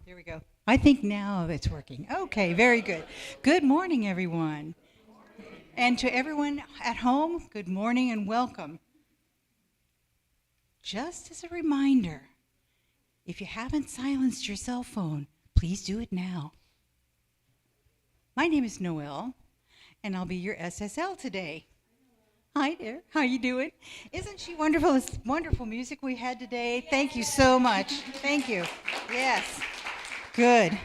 There we go. I think now it's working. Okay, very good. Good morning, everyone. And to everyone at home, good morning and welcome. Just as a reminder, if you haven't silenced your cell phone, please do it now. My name is Noelle, and I'll be your SSL today. Hi there. How you doing? Isn't she wonderful? It's wonderful music we had today. Thank you so much. Thank you. Yes. Good.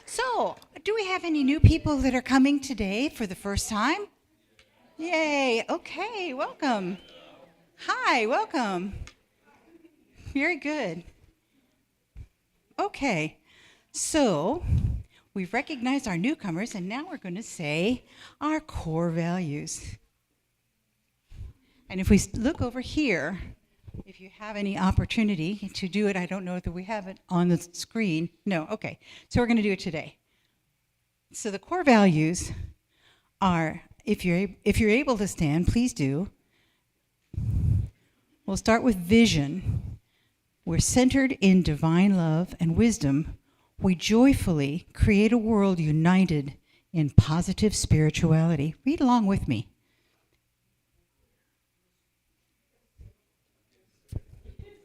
So, do we have any new people that are coming today for the first time? Yay. Okay. Welcome. Hi. Welcome. Very good. Okay. So, we've recognized our newcomers, and now we're going to say our core values. And if we look over here, if you have any opportunity to do it, I don't know if we have it on the screen. No, okay. So we're going to do it today. So the core values are, if you're able to stand, please do. We'll start with vision. We're centered in divine love and wisdom. We joyfully create a world united in positive spirituality. Read along with me.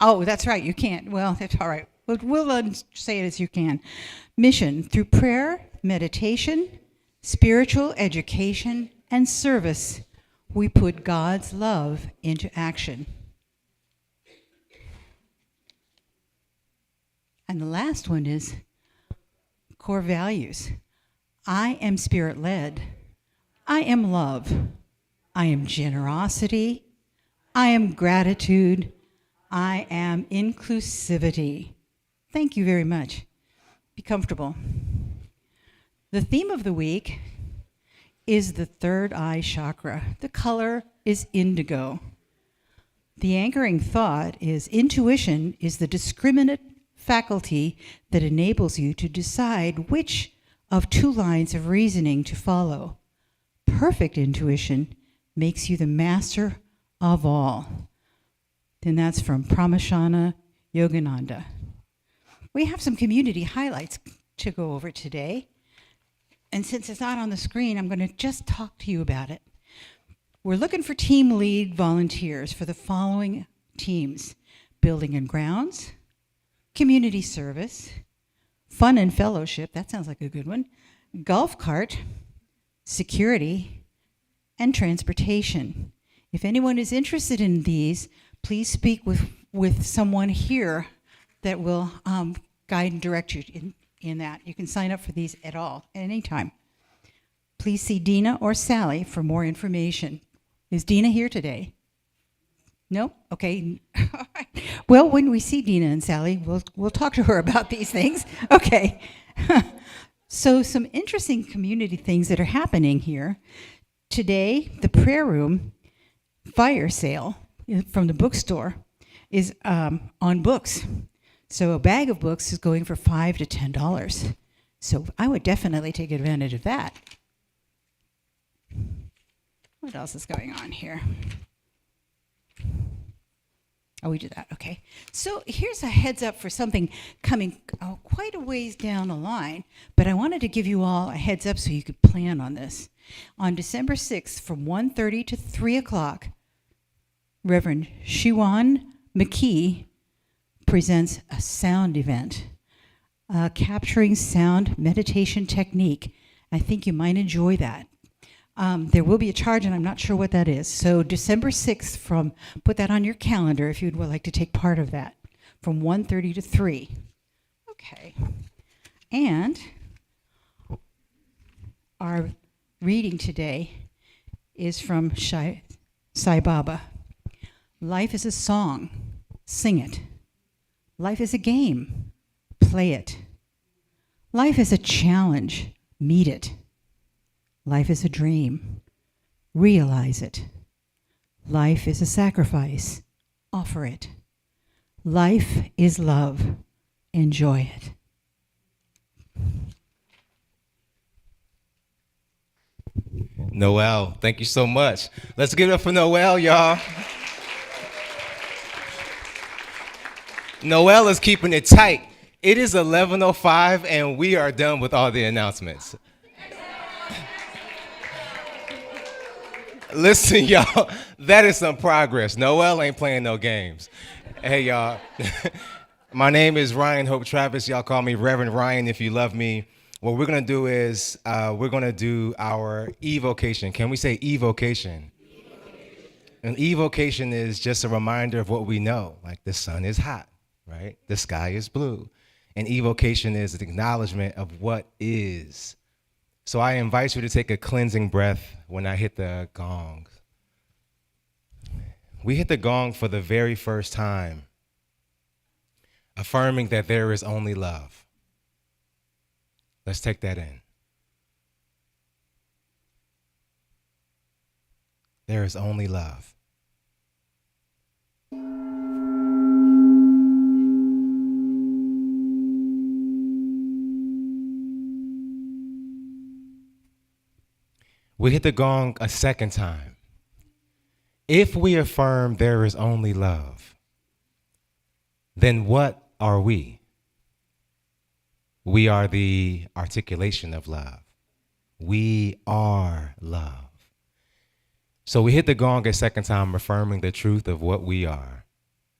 Oh, that's right, you can't. Well, that's all right. We'll say it as you can. Mission, through prayer, meditation, spiritual education, and service, we put God's love into action. And the last one is core values. I am spirit-led. I am love. I am generosity. I am gratitude. I am inclusivity. Thank you very much. Be comfortable. The theme of the week is the third eye chakra. The color is indigo. The anchoring thought is intuition is the discriminate faculty that enables you to decide which of two lines of reasoning to follow. Perfect intuition makes you the master of all. And that's from Pramashana Yogananda. We have some community highlights to go over today. And since it's not on the screen, I'm going to just talk to you about it. We're looking for team lead volunteers for the following teams: building and grounds, community service, fun and fellowship, that sounds like a good one, golf cart, security, and transportation. If anyone is interested in these, please speak with someone here that will guide and direct you in that. You can sign up for these at any time. Please see Dina or Sally for more information. Is Dina here today? No? Okay. Well, when we see Dina and Sally, we'll talk to her about these things. Okay. So some interesting community things that are happening here. Today, the prayer room fire sale from the bookstore is on books. So a bag of books is going for $5 to $10. So I would definitely take advantage of that. What else is going on here? Oh, we did that, okay. So here's a heads up for something coming quite a ways down the line, but I wanted to give you all a heads up so you could plan on this. On December 6th from 1:30 to 3 o'clock, Reverend Shiwan McKee presents a sound event, capturing sound meditation technique. I think you might enjoy that. There will be a charge, and I'm not sure what that is. So December 6th, put that on your calendar if you'd like to take part of that, from 1:30 to 3. Okay. And our reading today is from Sai Baba. Life is a song. Sing it. Life is a game. Play it. Life is a challenge. Meet it. Life is a dream. Realize it. Life is a sacrifice. Offer it. Life is love. Enjoy it. Noelle, thank you so much. Let's give it up for Noelle, y'all. Noelle is keeping it tight It is 11:05 and we are done with all the announcements. Listen, y'all, that is some progress. Noel ain't playing no games. Hey, y'all. My name is Ryan Hope Travis. Y'all call me Reverend Ryan if you love me. What we're going to do is we're going to do our evocation. Can we say evocation? An evocation is just a reminder of what we know. Like the sun is hot, right? The sky is blue. And evocation is an acknowledgement of what is. So I invite you to take a cleansing breath when I hit the gong. We hit the gong for the very first time, affirming that there is only love. Let's take that in. There is only love. We hit the gong a second time. If we affirm there is only love, then what are we? We are the articulation of love. We are love. So we hit the gong a second time, affirming the truth of what we are,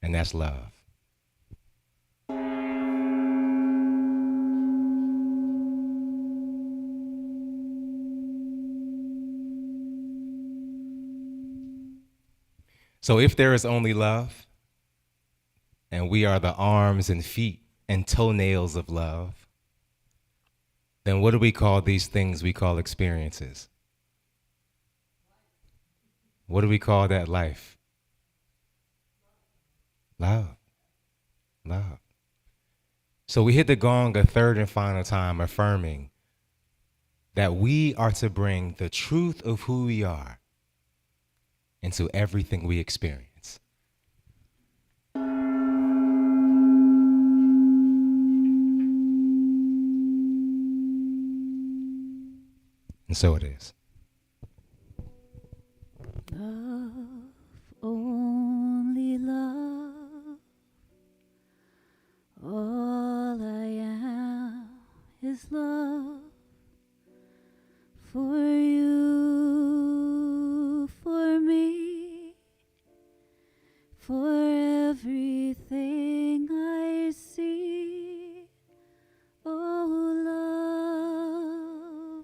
and that's love. So if there is only love, and we are the arms and feet and toenails of love, then what do we call these things we call experiences? What do we call that life? Love. Love. So we hit the gong a third and final time, affirming that we are to bring the truth of who we are into everything we experience. And so it is. Love, only love. All I am is love for you, for me, for everything I see. Oh,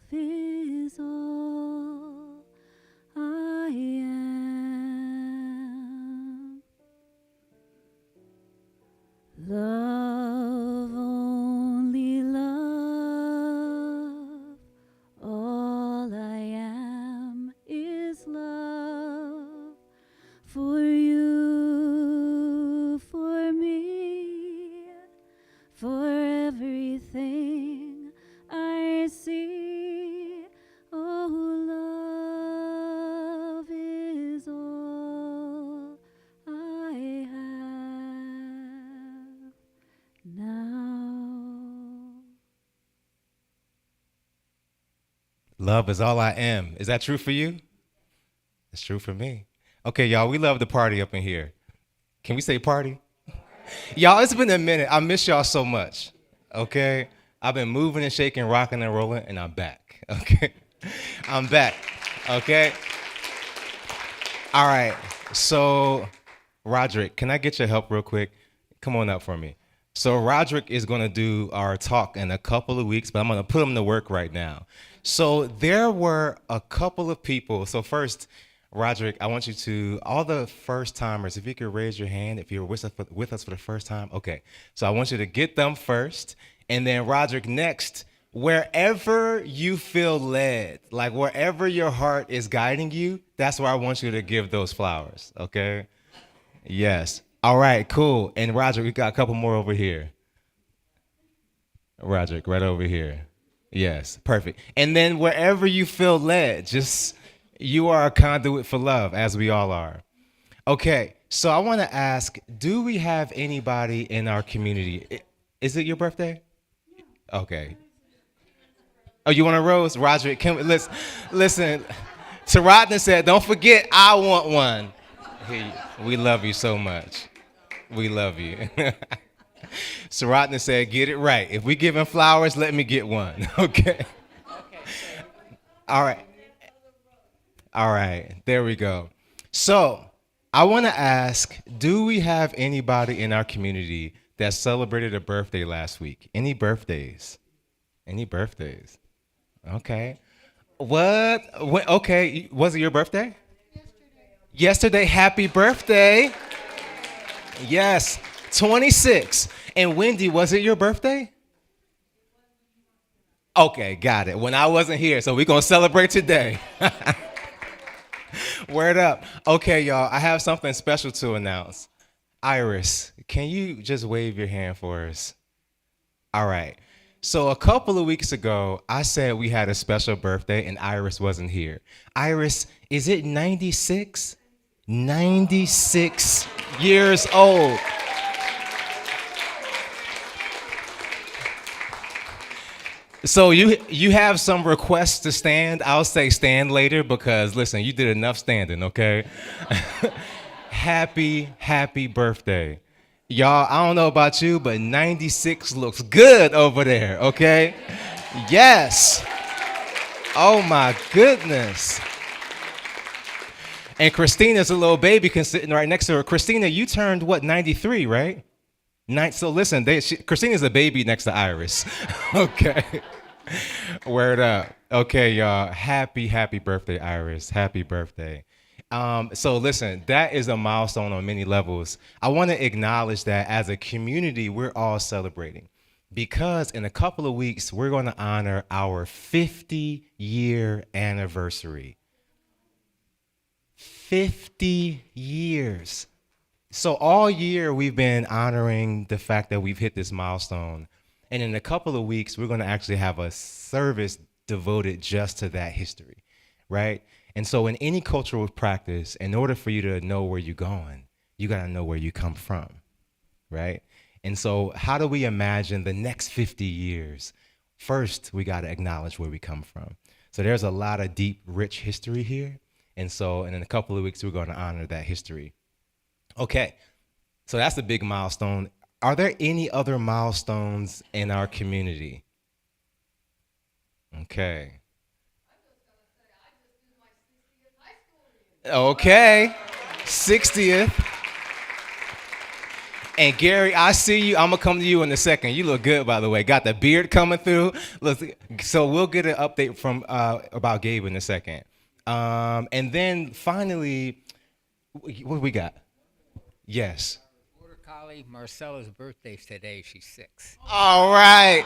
love is all I am. Love, only love. All I am is love for you, for me, for everything I see. Oh, love is all I have now. Love is all I am. Is that true for you? It's true for me. Okay, y'all, we love the party up in here. Can we say party? Y'all, it's been a minute. I miss y'all so much. Okay? I've been moving and shaking, rocking and rolling, and I'm back. Okay? I'm back. Okay? All right. So, Roderick, can I get your help real quick? Come on up for me. So, Roderick is going to do our talk in a couple of weeks, but I'm going to put him to work right now. So, there were a couple of people. So, first, Roderick, I want you to, all the first timers, if you could raise your hand if you're with us for the first time. Okay. So, I want you to get them first. And then, Roderick, next, wherever you feel led, like wherever your heart is guiding you, that's where I want you to give those flowers. Okay? Yes. All right, cool. And Roderick, we got a couple more over here. Roderick, right over here. Yes, perfect. And then wherever you feel led, just you are a conduit for love, as we all are. Okay, so I want to ask, do we have anybody in our community? Is it your birthday? Okay. Oh, you want a rose? Roderick, listen. Taradna said, don't forget, I want one. Hey, we love you so much. We love you. Saratna said, get it right. If we giving flowers, let me get one. Okay. All right. All right. There we go. So I want to ask, do we have anybody in our community that celebrated a birthday last week? Any birthdays? Any birthdays? Okay. What? Okay. Was it your birthday? Yesterday. Happy birthday. Yes. 26. And Wendy, was it your birthday? Okay, got it. When I wasn't here, so we're going to celebrate today. Word up. Okay, y'all, I have something special to announce. Iris, can you just wave your hand for us? All right. So a couple of weeks ago, I said we had a special birthday and Iris wasn't here. Iris, is it 96? 96 years old. So you have some requests to stand. I'll say stand later because, listen, you did enough standing, okay? Happy birthday. Y'all, I don't know about you, but 96 looks good over there, okay? Yes. Oh, my goodness. And Christina's a little baby sitting right next to her. Christina, you turned, what, 93, right? So listen, Christina's a baby next to Iris. Okay. Word up. Okay, y'all. Happy birthday, Iris. Happy birthday. So listen, that is a milestone on many levels. I want to acknowledge that as a community, we're all celebrating because in a couple of weeks, we're going to honor our 50-year anniversary. 50 years. So all year we've been honoring the fact that we've hit this milestone. And in a couple of weeks, we're going to actually have a service devoted just to that history, right? And so in any cultural practice, in order for you to know where you're going, you got to know where you come from, right? And so how do we imagine the next 50 years? First, we got to acknowledge where we come from. So there's a lot of deep, rich history here. And so in a couple of weeks, we're going to honor that history. Okay, so that's a big milestone. Are there any other milestones in our community? Okay. Okay, 60th. And Gary, I see you. I'm going to come to you in a second. You look good, by the way. Got the beard coming through. So we'll get an update from about Gabe in a second. And then finally, what do we got? Yes. Border Collie Marcella's birthday's today. She's 6. All right.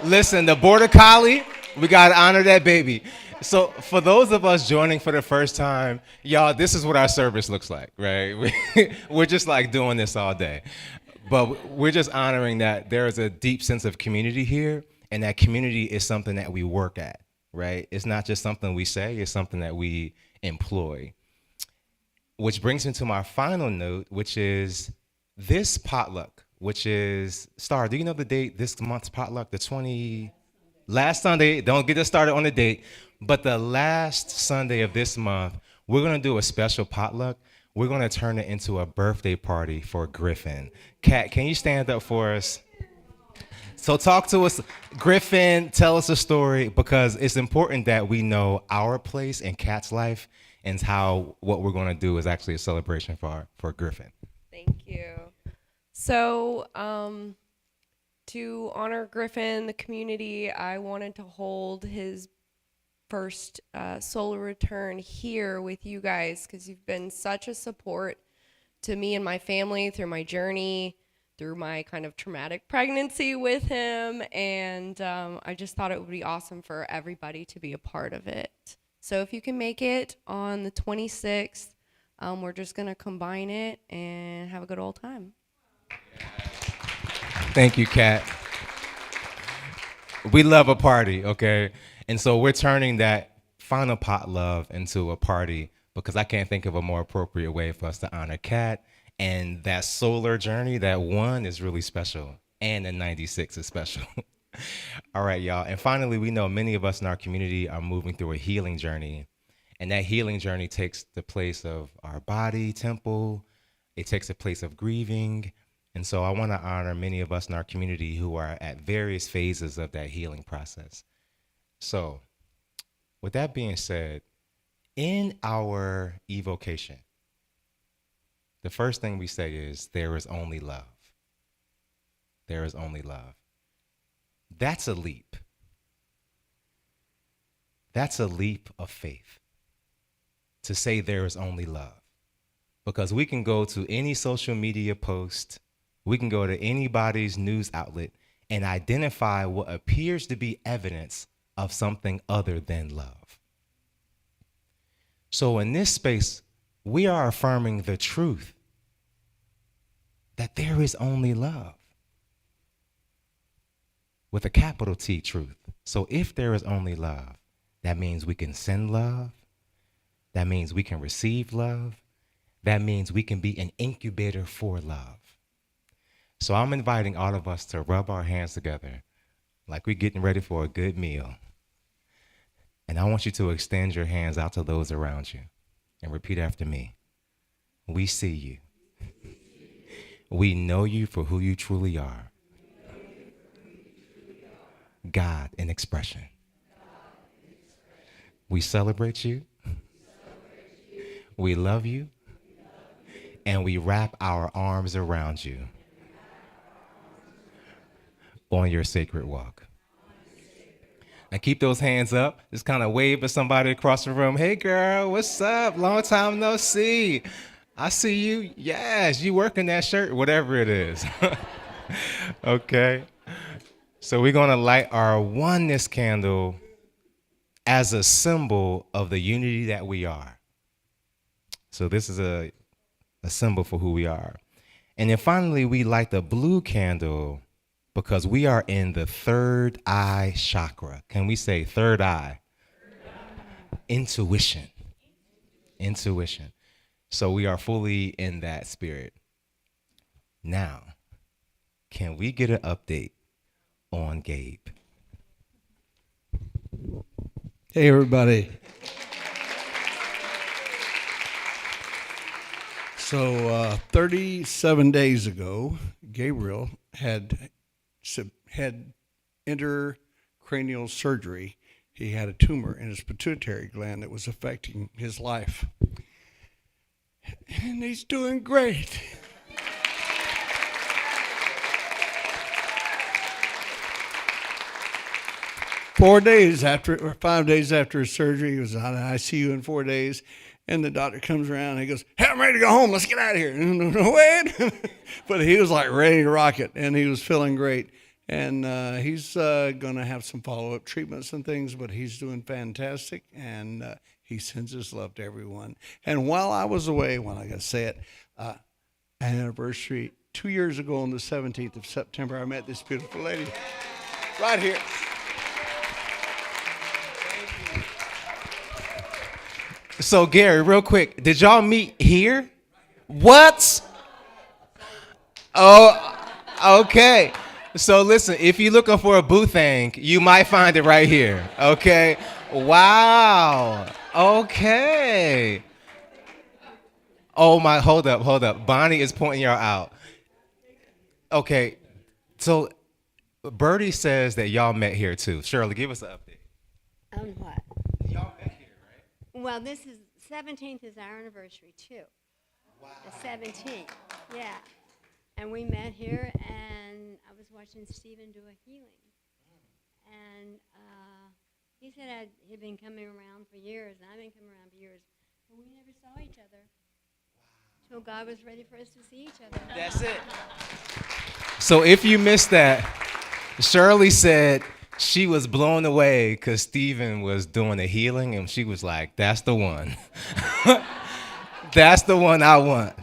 Listen, the Border Collie, we got to honor that baby. So for those of us joining for the first time, y'all, this is what our service looks like, right? We're just like doing this all day. But we're just honoring that there is a deep sense of community here, and that community is something that we work at, right? It's not just something we say, it's something that we employ. Which brings me to my final note, which is this potluck, which is, Star, do you know the date, this month's potluck, last Sunday, don't get us started on the date, but the last Sunday of this month, we're gonna do a special potluck. We're gonna turn it into a birthday party for Griffin. Kat, can you stand up for us? So talk to us, Griffin, tell us a story, because it's important that we know our place in Kat's life and how what we're gonna do is actually a celebration for Griffin. Thank you. So, to honor Griffin, the community, I wanted to hold his first solo return here with you guys because you've been such a support to me and my family through my journey, through my kind of traumatic pregnancy with him, and I just thought it would be awesome for everybody to be a part of it. So if you can make it on the 26th, we're just going to combine it and have a good old time. Thank you, Kat. We love a party, okay? And so we're turning that final pot love into a party because I can't think of a more appropriate way for us to honor Kat. And that solar journey, that one is really special. And the 96 is special. All right, y'all. And finally, we know many of us in our community are moving through a healing journey. And that healing journey takes the place of our body temple. It takes a place of grieving. And so I want to honor many of us in our community who are at various phases of that healing process. So with that being said, in our evocation, the first thing we say is there is only love. There is only love. That's a leap. That's a leap of faith to say there is only love. Because we can go to any social media post, we can go to anybody's news outlet and identify what appears to be evidence of something other than love. So in this space, we are affirming the truth that there is only love. With a capital T, truth. So if there is only love, that means we can send love. That means we can receive love. That means we can be an incubator for love. So I'm inviting all of us to rub our hands together like we're getting ready for a good meal. And I want you to extend your hands out to those around you and repeat after me. We see you. We know you for who you truly are. God in expression. We celebrate you. We love you. And we wrap our arms around you on your sacred walk. Now keep those hands up. Just kind of wave at somebody across the room. Hey girl, what's up? Long time no see. I see you. Yes, you working that shirt, whatever it is. Okay. So we're going to light our oneness candle as a symbol of the unity that we are. So this is a symbol for who we are. And then finally, we light the blue candle because we are in the third eye chakra. Can we say third eye? Intuition. Intuition. So we are fully in that spirit. Now, can we get an update on Gabe? Hey, everybody. So 37 days ago, Gabriel had intracranial surgery. He had a tumor in his pituitary gland that was affecting his life. And he's doing great. Five days after his surgery, he was on ICU in 4 days. And the doctor comes around and he goes, hey, I'm ready to go home. Let's get out of here. No, wait. But he was like ready to rock it, and he was feeling great. And he's going to have some follow-up treatments and things, but he's doing fantastic, and he sends his love to everyone. And while I was away, I got to say it, an anniversary 2 years ago on the 17th of September, I met this beautiful lady right here. So Gary, real quick, did y'all meet here? What? Oh, okay. So listen, if you're looking for a boo thing, you might find it right here. Okay. Wow. Okay. Oh my, hold up. Bonnie is pointing y'all out. Okay. So Birdie says that y'all met here too. Shirley, give us an update. On what? Y'all met here, right? Well, this is 17th is our anniversary too. Wow. The 17th, yeah. And we met here, and I was watching Stephen do a healing, and he said he'd been coming around for years, and I've been coming around for years, but we never saw each other. Wow. Till God was ready for us to see each other. That's it. So if you missed that, Shirley said she was blown away because Stephen was doing the healing, and she was like, that's the one. That's the one I want.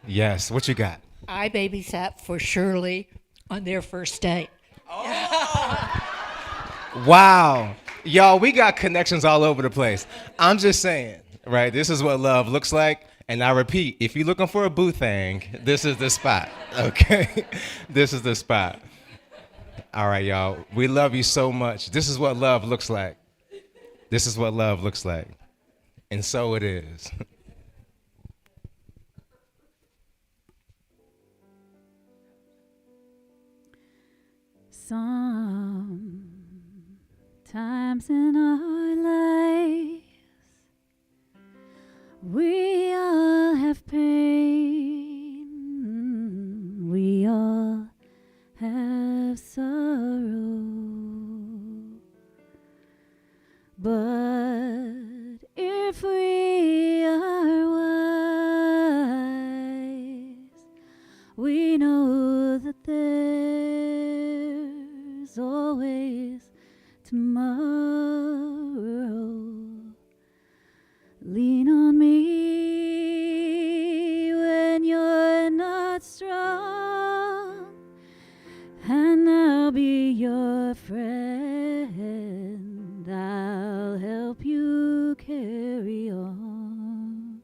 Yes, what you got? I babysat for Shirley on their first date. Wow. Y'all, we got connections all over the place. I'm just saying, right? This is what love looks like. And I repeat, if you're looking for a boo thing, this is the spot, okay? This is the spot. All right, y'all. We love you so much. This is what love looks like. This is what love looks like. And so it is. Sometimes in our lives, we all have pain, we all have sorrow. But if we are wise, we know that there's always tomorrow. Lean on me when you're not strong, and I'll be your friend. I'll help you carry on.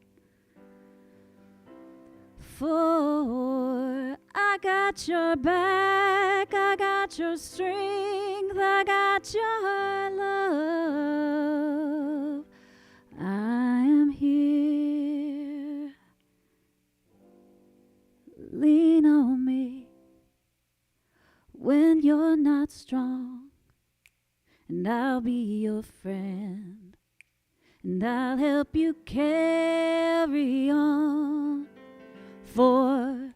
For I got your back, I got your strength, I got your love. I am here. Lean on me when you're not strong, and I'll be your friend, and I'll help you carry on. For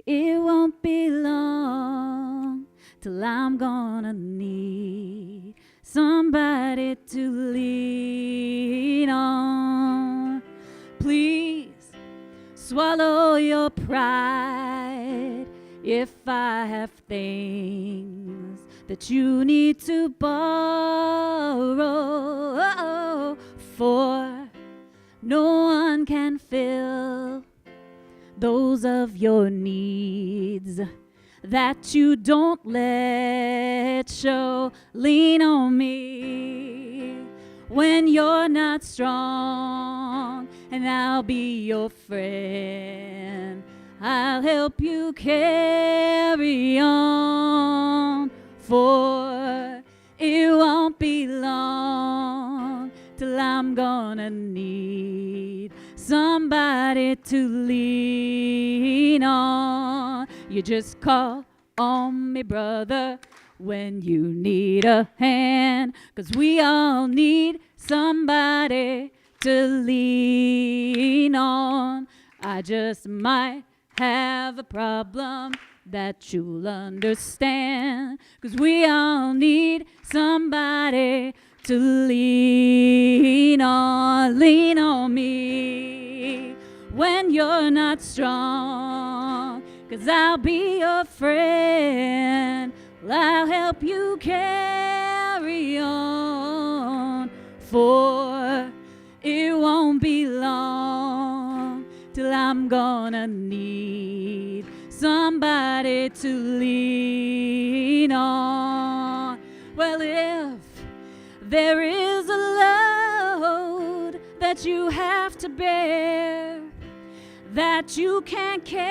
it won't be long till I'm gonna need somebody to lean on. Please swallow your pride if I have things that you need to borrow. For no one can fill those of your needs that you don't let show. Lean on me when you're not strong, and I'll be your friend. I'll help you carry on. For it won't be long till I'm gonna need somebody to lean on. You just call on me, brother, when you need a hand, 'cause we all need somebody to lean on. I just might have a problem that you'll understand, 'cause we all need somebody to lean on. Lean on me when you're not strong, 'cause I'll be your friend. I'll help you carry on. For it won't be long till I'm gonna need somebody to lean on. Well, if there is a load that you have to bear, that you can't carry,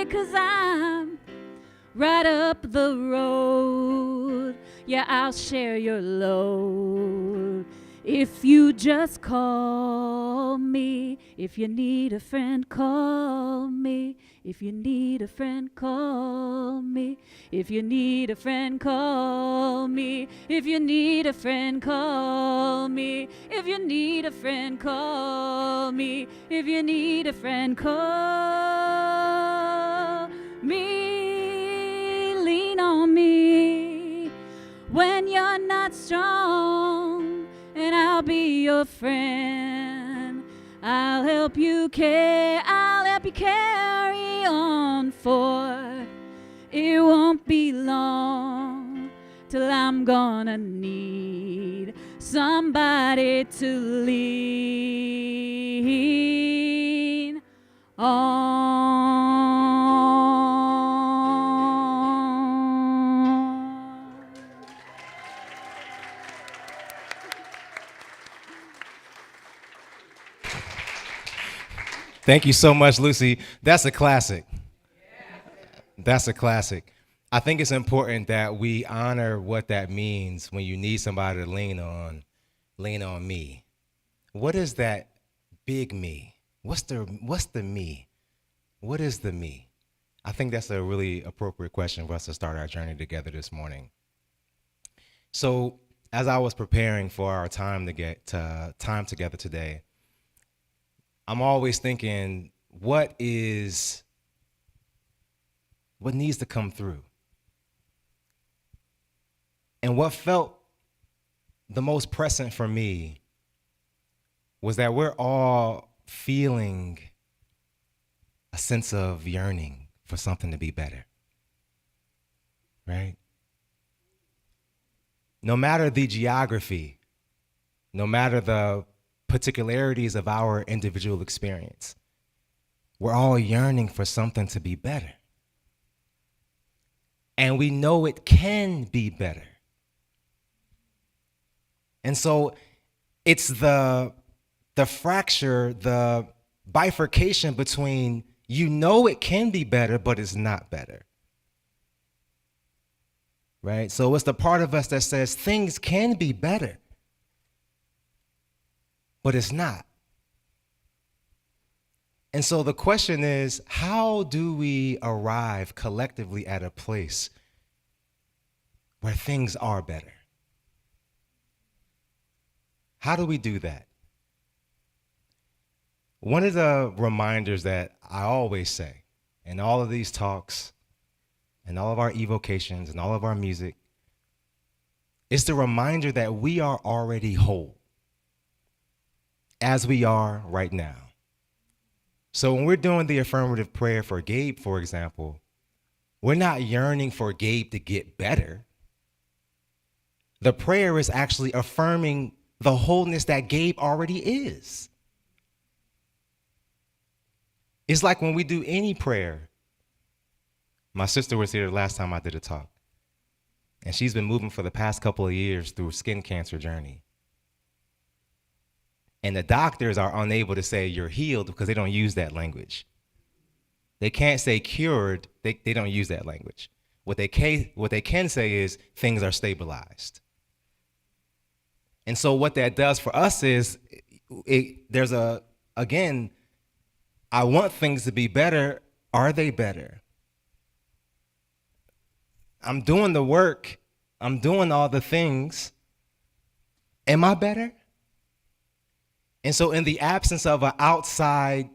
'cause I'm right up the road, yeah, I'll share your load. If you just call me, if you need a friend, call me. If you need a friend, call me. If you need a friend, call me. If you need a friend, call me. If you need a friend, call me. If you need a friend, call me. Lean on me when you're not strong, and I'll be your friend. I'll help you carry on. For it won't be long till I'm gonna need somebody to lean on. Thank you so much, Lucy. That's a classic. That's a classic. I think it's important that we honor what that means when you need somebody to lean on me. What is that big me? What's the me? What is the me? I think that's a really appropriate question for us to start our journey together this morning. So, as I was preparing for our time together today, I'm always thinking, what needs to come through? And what felt the most present for me was that we're all feeling a sense of yearning for something to be better, right? No matter the geography, no matter the particularities of our individual experience, we're all yearning for something to be better. And we know it can be better. And so it's the fracture, the bifurcation between you know it can be better, but it's not better. Right? So it's the part of us that says things can be better, but it's not. And so the question is, how do we arrive collectively at a place where things are better? How do we do that? One of the reminders that I always say in all of these talks and all of our evocations and all of our music is the reminder that we are already whole as we are right now. So when we're doing the affirmative prayer for Gabe, for example, we're not yearning for Gabe to get better. The prayer is actually affirming the wholeness that Gabe already is. It's like when we do any prayer. My sister was here the last time I did a talk, and she's been moving for the past couple of years through a skin cancer journey. And the doctors are unable to say you're healed because they don't use that language. They can't say cured, they don't use that language. What they can say is things are stabilized. And so what that does for us is, again, I want things to be better. Are they better? I'm doing the work. I'm doing all the things. Am I better? And so in the absence of an outside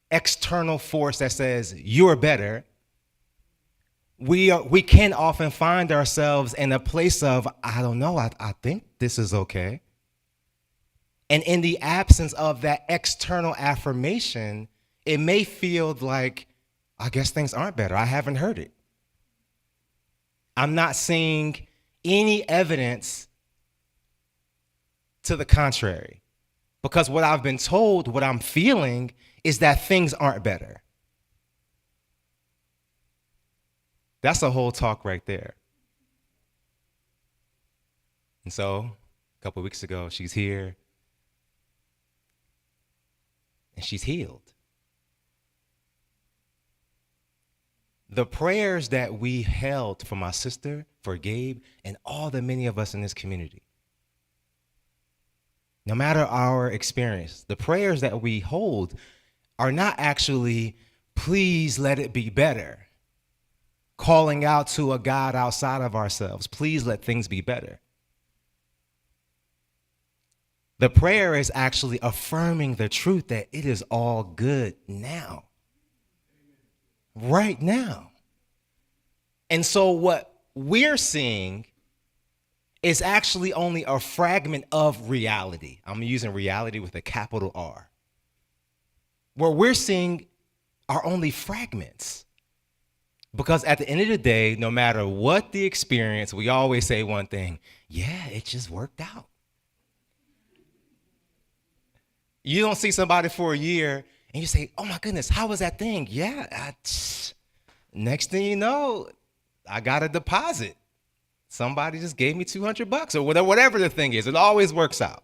external force that says you're better, we can often find ourselves in a place of, I don't know, I think this is okay. And in the absence of that external affirmation, it may feel like, I guess things aren't better. I haven't heard it. I'm not seeing any evidence to the contrary. Because what I've been told, what I'm feeling, is that things aren't better. That's a whole talk right there. And so, a couple of weeks ago, she's here. And she's healed. The prayers that we held for my sister, for Gabe, and all the many of us in this community, no matter our experience, the prayers that we hold are not actually, please let it be better, calling out to a God outside of ourselves, please let things be better. The prayer is actually affirming the truth that it is all good now. Right now. And so what we're seeing is actually only a fragment of reality. I'm using reality with a capital R. What we're seeing are only fragments. Because at the end of the day, no matter what the experience, we always say one thing, yeah, it just worked out. You don't see somebody for a year and you say, oh my goodness, how was that thing? Yeah, next thing you know, I got a deposit. Somebody just gave me $200 or whatever the thing is. It always works out.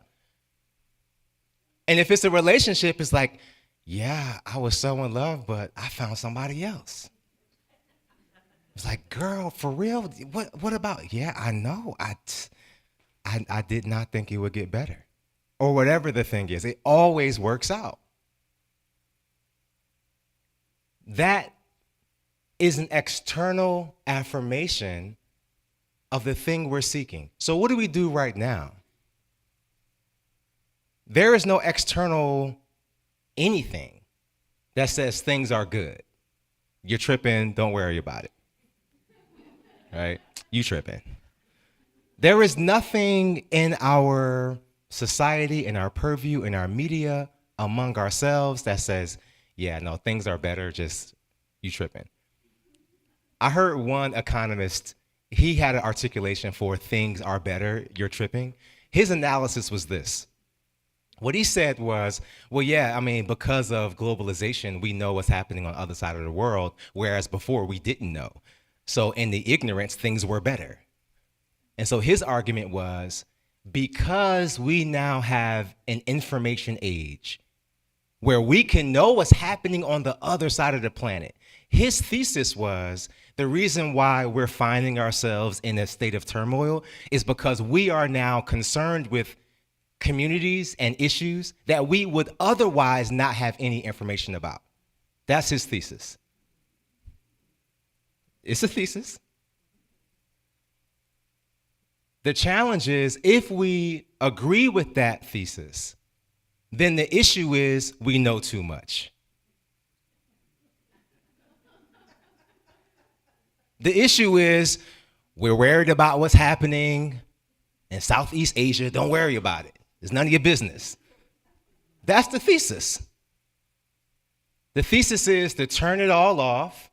And if it's a relationship, it's like, yeah, I was so in love, but I found somebody else. It's like, girl, for real? What about? Yeah, I know. I did not think it would get better. Or whatever the thing is. It always works out. That is an external affirmation of the thing we're seeking. So what do we do right now? There is no external anything that says things are good. You're tripping, don't worry about it. Right? You tripping. There is nothing in our society, in our purview, in our media, among ourselves that says, yeah, no, things are better, just you tripping. I heard one economist, he had an articulation for things are better, you're tripping. His analysis was this. What he said was, well, yeah, I mean, because of globalization, we know what's happening on the other side of the world, whereas before we didn't know. So in the ignorance, things were better. And so his argument was, because we now have an information age where we can know what's happening on the other side of the planet, his thesis was the reason why we're finding ourselves in a state of turmoil is because we are now concerned with communities and issues that we would otherwise not have any information about. That's his thesis. It's a thesis. The challenge is, if we agree with that thesis, then the issue is we know too much. The issue is we're worried about what's happening in Southeast Asia. Don't worry about it. It's none of your business. That's the thesis. The thesis is to turn it all off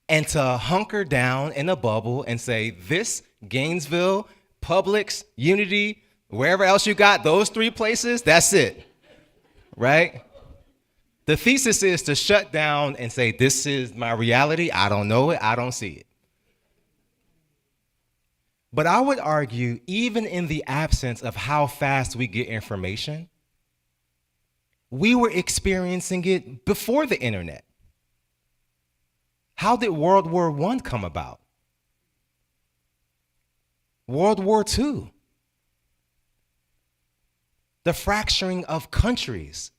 and to hunker down in a bubble and say, this, Gainesville, Publix, Unity, wherever else you got, those three places, that's it, right? The thesis is to shut down and say, this is my reality. I don't know it. I don't see it. But I would argue, even in the absence of how fast we get information, we were experiencing it before the internet. How did World War I come about? World War II. The fracturing of countries.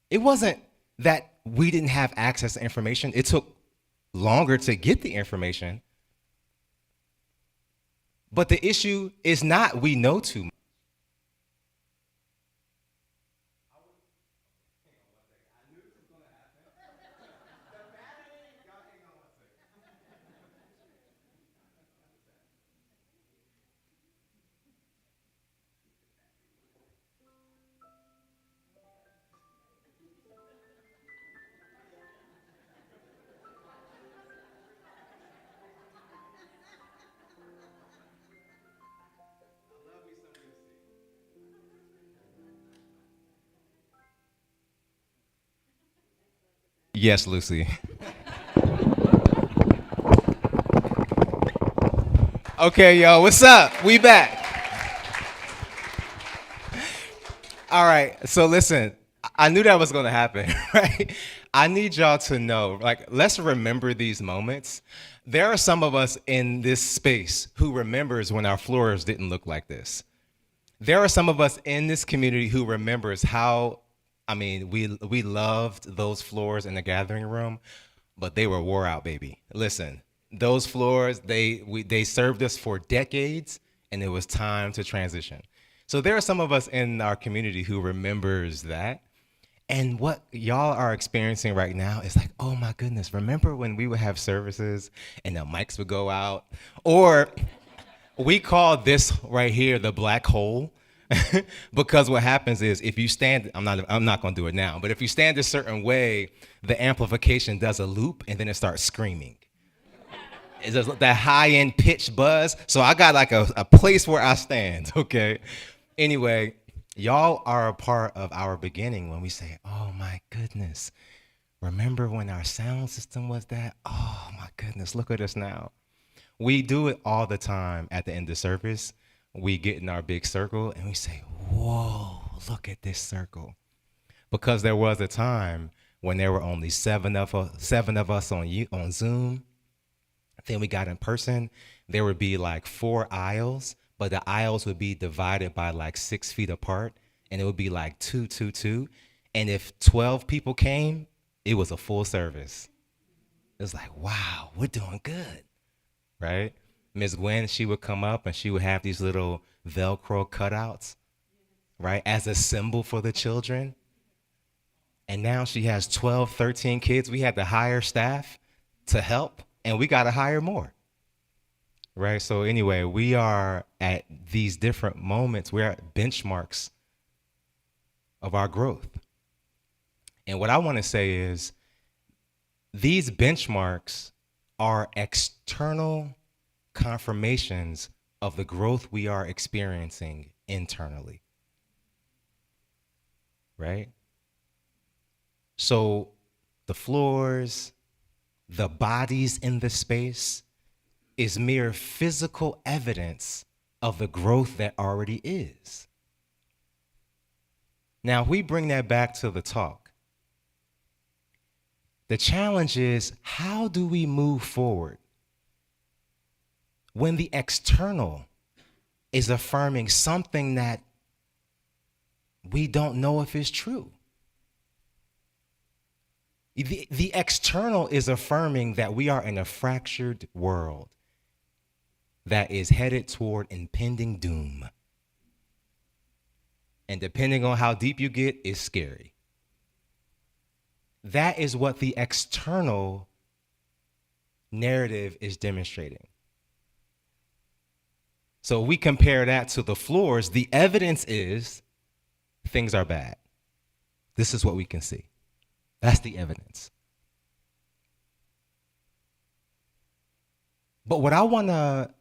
It wasn't that we didn't have access to information. It took longer to get the information. But the issue is not we know too much. Yes, Lucy. Okay, yo, what's up? We back. All right, so listen, I knew that was gonna happen, right? I need y'all to know, like, let's remember these moments. There are some of us in this space who remembers when our floors didn't look like this. There are some of us in this community who remembers how, we loved those floors in the gathering room, but they were wore out, baby. Listen, those floors, they served us for decades, and it was time to transition. So there are some of us in our community who remembers that. And what y'all are experiencing right now is like, oh my goodness, remember when we would have services and the mics would go out? Or we call this right here the black hole. Because what happens is if you stand, I'm not going to do it now, but if you stand a certain way, the amplification does a loop and then it starts screaming. It's just that high-end pitch buzz. So I got like a place where I stand, okay? Anyway, y'all are a part of our beginning when we say, oh my goodness, remember when our sound system was that? Oh my goodness, look at us now. We do it all the time at the end of service. We get in our big circle and we say, whoa, look at this circle. Because there was a time when there were only seven of us on Zoom. Then we got in person. There would be like 4 aisles, but the aisles would be divided by like 6 feet apart, and it would be like 2, 2, 2. And if 12 people came, it was a full service. It's like, wow, we're doing good, right? Miss Gwen, she would come up and she would have these little Velcro cutouts, right, as a symbol for the children. And now she has 12, 13 kids. We had to hire staff to help, and we got to hire more, right? So anyway, we are at these different moments. We're at benchmarks of our growth. And what I want to say is these benchmarks are external confirmations of the growth we are experiencing internally, right? So the floors, the bodies in the space is mere physical evidence of the growth that already is. Now, if we bring that back to the talk, the challenge is, how do we move forward when the external is affirming something that we don't know if is true? The external is affirming that we are in a fractured world that is headed toward impending doom. And depending on how deep you get, it's scary. That is what the external narrative is demonstrating. So we compare that to the floors. The evidence is things are bad. This is what we can see. That's the evidence. But what I want to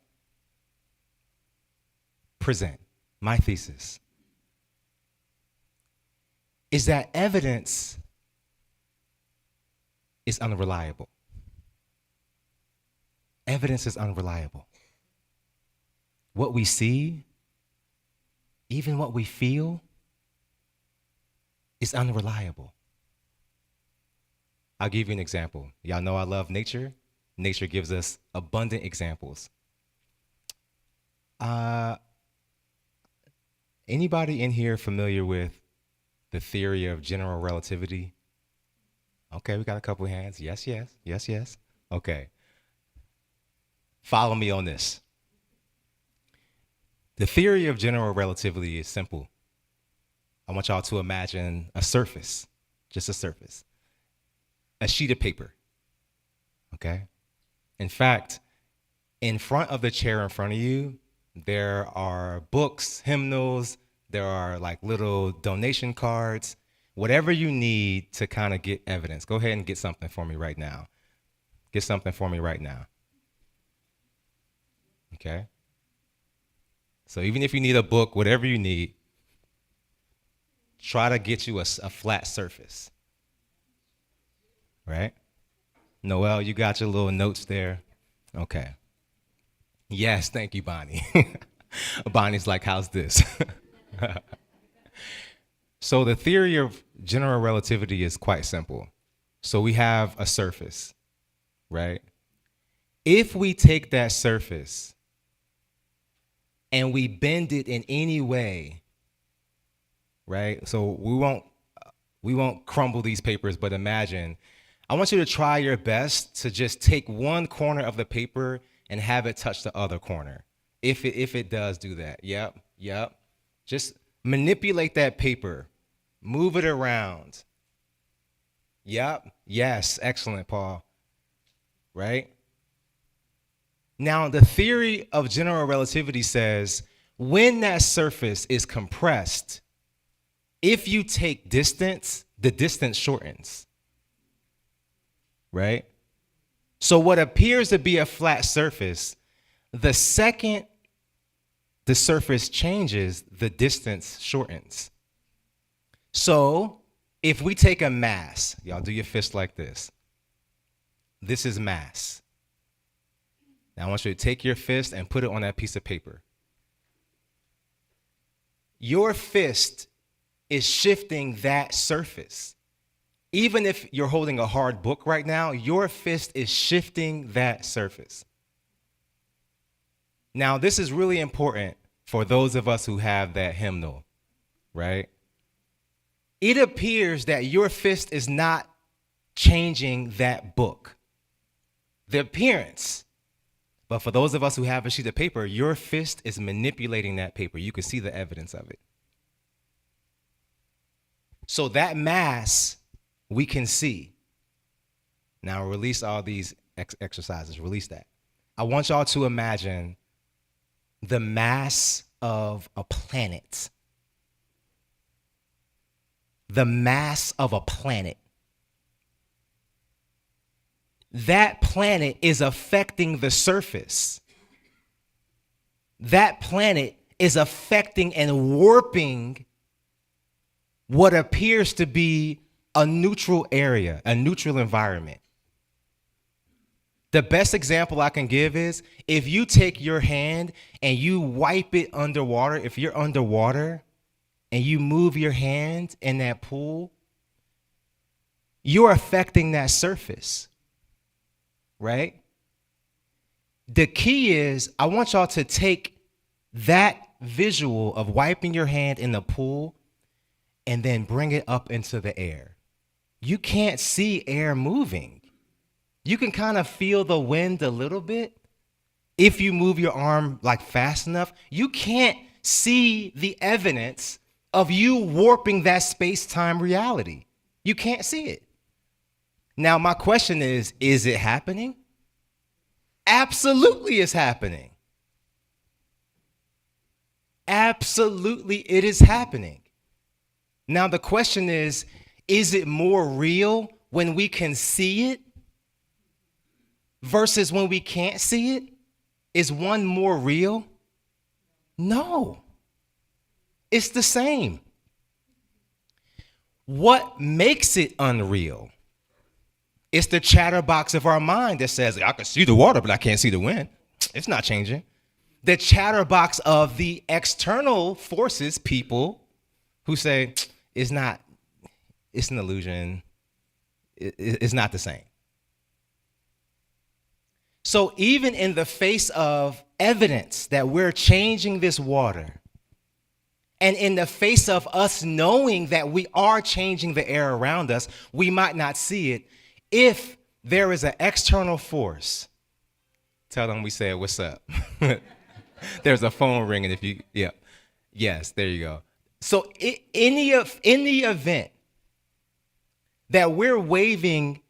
present, my thesis, is that evidence is unreliable. Evidence is unreliable. What we see, even what we feel, is unreliable. I'll give you an example. Y'all know I love nature. Nature gives us abundant examples. Anybody in here familiar with the theory of general relativity? Okay, we got a couple of hands. Yes, yes, yes, yes. Okay. Follow me on this. The theory of general relativity is simple. I want y'all to imagine a surface, just a surface, a sheet of paper, okay? In fact, in front of the chair in front of you, there are books, hymnals, there are like little donation cards, whatever you need to kind of get evidence. Go ahead and get something for me right now. Get something for me right now. Okay? So even if you need a book, whatever you need, try to get you a flat surface. Right? Noel, you got your little notes there. Okay. Yes, thank you, Bonnie. Bonnie's like, how's this? So the theory of general relativity is quite simple. So we have a surface, right? If we take that surface and we bend it in any way, right? So we won't crumble these papers, but imagine, I want you to try your best to just take one corner of the paper and have it touch the other corner. If it does do that. Yep. Just manipulate that paper. Move it around. Yep. Yes. Excellent, Paul. Right? Now, the theory of general relativity says when that surface is compressed, if you take distance, the distance shortens. Right? So what appears to be a flat surface, the second the surface changes, the distance shortens. So if we take a mass, y'all do your fist like this. This is mass. Now I want you to take your fist and put it on that piece of paper. Your fist is shifting that surface. Even if you're holding a hard book right now, your fist is shifting that surface. Now, this is really important for those of us who have that hymnal, right? It appears that your fist is not changing that book. the appearance. But for those of us who have a sheet of paper, your fist is manipulating that paper. You can see the evidence of it. So that mass we can see. Now release all these exercises, release that. I want y'all to imagine the mass of a planet. The mass of a planet. That planet is affecting the surface. That planet is affecting and warping what appears to be a neutral area, a neutral environment. The best example I can give is if you take your hand and you wipe it underwater, if you're underwater and you move your hand in that pool, you're affecting that surface, right? The key is I want y'all to take that visual of wiping your hand in the pool and then bring it up into the air. You can't see air moving. You can kind of feel the wind a little bit. If you move your arm like fast enough, you can't see the evidence of you warping that space-time reality. You can't see it. Now, my question is it happening? Absolutely it's happening. Absolutely it is happening. Now, the question is it more real when we can see it versus when we can't see it? Is one more real? No. It's the same. What makes it unreal? It's the chatterbox of our mind that says, I can see the water, but I can't see the wind. It's not changing. The chatterbox of the external forces, people who say, it's an illusion. It's not the same. So even in the face of evidence that we're changing this water, and in the face of us knowing that we are changing the air around us, we might not see it. If there is an external force, tell them we said, what's up? There's a phone ringing yes, there you go. So in the event that we're waving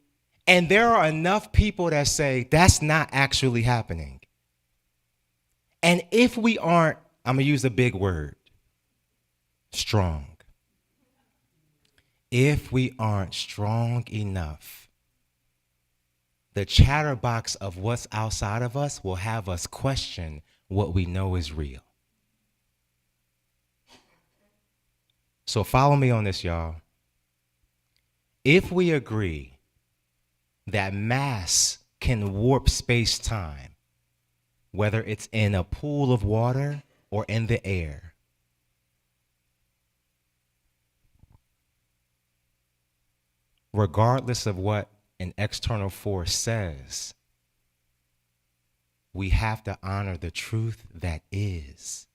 and there are enough people that say that's not actually happening, and if we aren't, I'm going to use a big word, strong. If we aren't strong enough, the chatterbox of what's outside of us will have us question what we know is real. So follow me on this, y'all. If we agree that mass can warp space-time, whether it's in a pool of water or in the air, regardless of what an external force says, we have to honor the truth that is.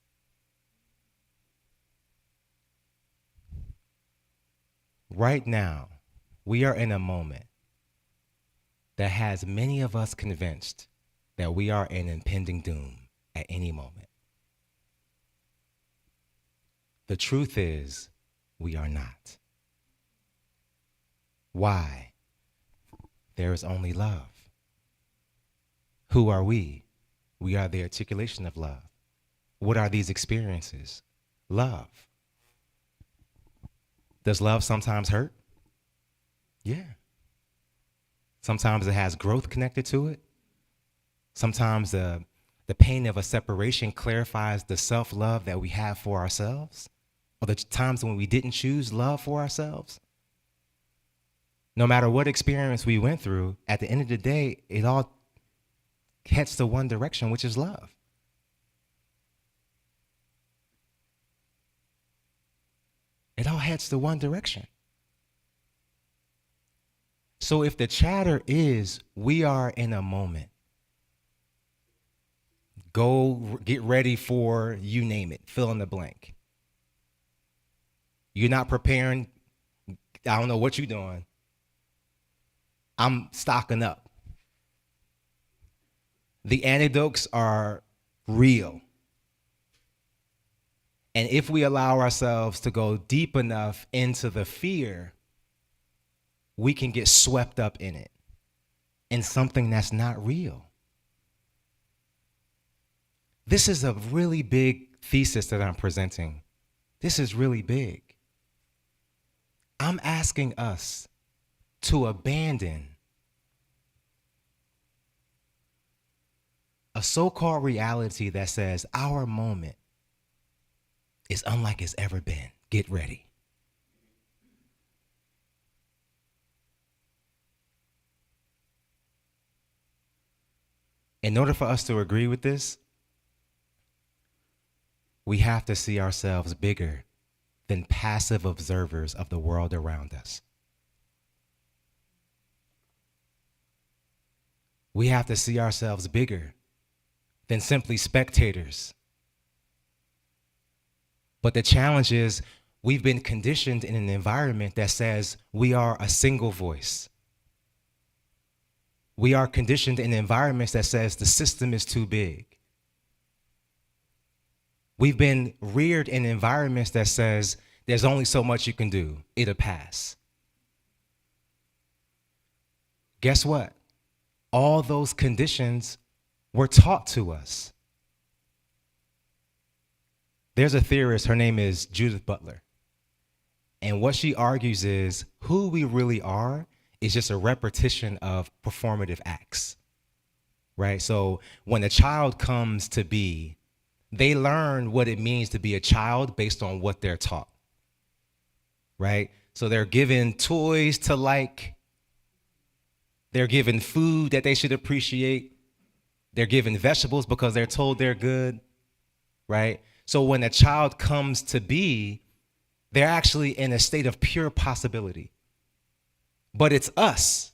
Right now, we are in a moment that has many of us convinced that we are in impending doom at any moment. The truth is, we are not. Why? There is only love. Who are we? We are the articulation of love. What are these experiences? Love. Does love sometimes hurt? Yeah. Sometimes it has growth connected to it. Sometimes the pain of a separation clarifies the self-love that we have for ourselves, or the times when we didn't choose love for ourselves. No matter what experience we went through, at the end of the day, it all heads to one direction, which is love. It all heads to one direction. So if the chatter is, we are in a moment, go get ready for, you name it, fill in the blank. You're not preparing, I don't know what you're doing. I'm stocking up. The anecdotes are real. And if we allow ourselves to go deep enough into the fear, we can get swept up in it, in something that's not real. This is a really big thesis that I'm presenting. This is really big. I'm asking us to abandon a so-called reality that says our moment is unlike it's ever been. Get ready. In order for us to agree with this, we have to see ourselves bigger than passive observers of the world around us. We have to see ourselves bigger than simply spectators. But the challenge is we've been conditioned in an environment that says we are a single voice. We are conditioned in environments that says the system is too big. We've been reared in environments that says there's only so much you can do. It'll pass. Guess what? All those conditions were taught to us. There's a theorist, her name is Judith Butler. And what she argues is who we really are is just a repetition of performative acts, right? So when a child comes to be, they learn what it means to be a child based on what they're taught, right? So they're given toys to like, they're given food that they should appreciate, they're given vegetables because they're told they're good, right? So when a child comes to be, they're actually in a state of pure possibility. But it's us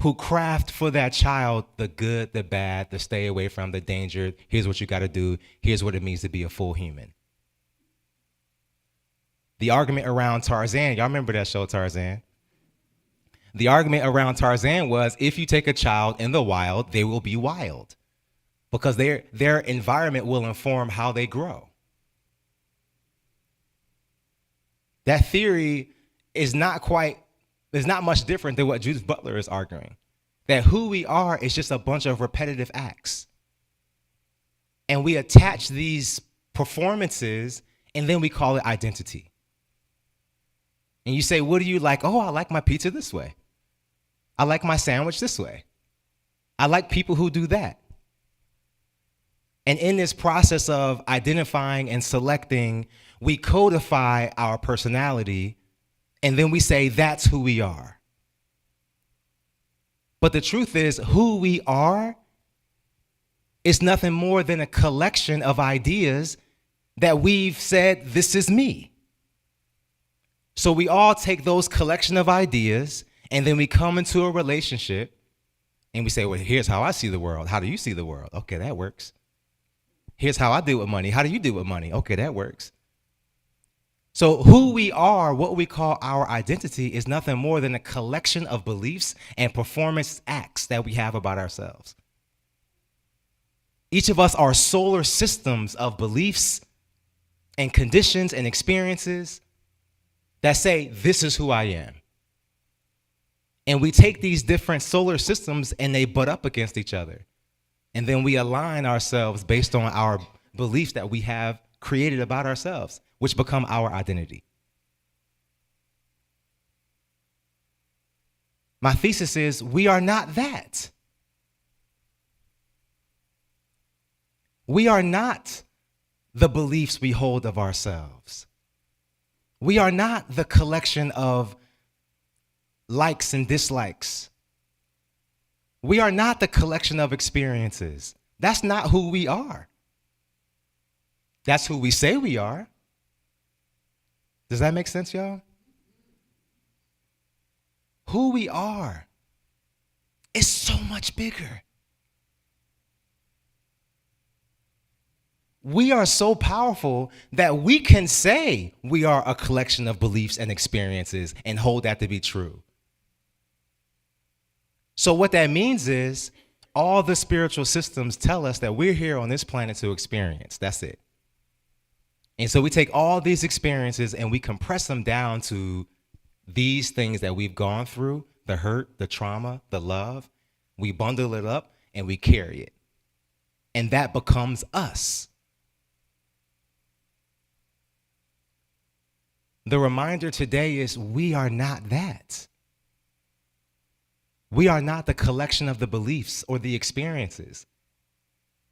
who craft for that child the good, the bad, the stay away from, the danger. Here's what you got to do. Here's what it means to be a full human. The argument around Tarzan, y'all remember that show Tarzan? The argument around Tarzan was if you take a child in the wild, they will be wild because their environment will inform how they grow. That theory is not much different than what Judith Butler is arguing. That who we are is just a bunch of repetitive acts. And we attach these performances and then we call it identity. And you say, what do you like? Oh, I like my pizza this way. I like my sandwich this way. I like people who do that. And in this process of identifying and selecting, we codify our personality, and then we say that's who we are. But the truth is, who we are is nothing more than a collection of ideas that we've said, this is me. So we all take those collection of ideas, and then we come into a relationship, and we say, well, here's how I see the world. How do you see the world? Okay, that works. Here's how I deal with money. How do you deal with money? Okay, that works. So who we are, what we call our identity, is nothing more than a collection of beliefs and performance acts that we have about ourselves. Each of us are solar systems of beliefs and conditions and experiences that say, this is who I am. And we take these different solar systems and they butt up against each other. And then we align ourselves based on our beliefs that we have created about ourselves, which become our identity. My thesis is we are not that. We are not the beliefs we hold of ourselves. We are not the collection of likes and dislikes. We are not the collection of experiences. That's not who we are. That's who we say we are. Does that make sense, y'all? Who we are is so much bigger. We are so powerful that we can say we are a collection of beliefs and experiences and hold that to be true. So what that means is All the spiritual systems tell us that we're here on this planet to experience. That's it. And so we take all these experiences and we compress them down to these things that we've gone through, the hurt, the trauma, the love. We bundle it up and we carry it. And that becomes us. The reminder today is we are not that. We are not the collection of the beliefs or the experiences.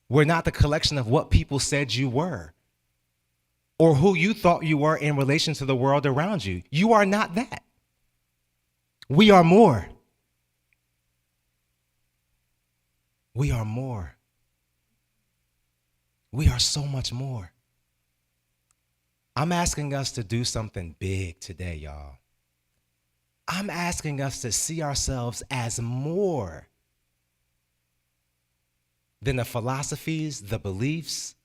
We're not the collection of what people said you were or who you thought you were in relation to the world around you. You are not that. We are more. We are more. We are so much more. I'm asking us to do something big today, y'all. I'm asking us to see ourselves as more than the philosophies, the beliefs,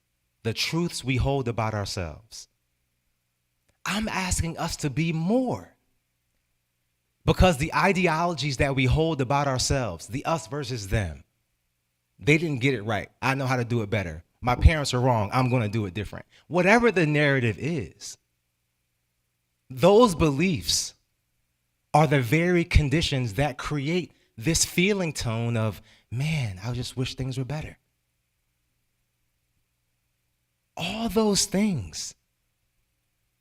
the truths we hold about ourselves. I'm asking us to be more. Because the ideologies that we hold about ourselves, the us versus them, they didn't get it right. I know how to do it better. My parents are wrong. I'm going to do it different. Whatever the narrative is, those beliefs are the very conditions that create this feeling tone of, man, I just wish things were better. All those things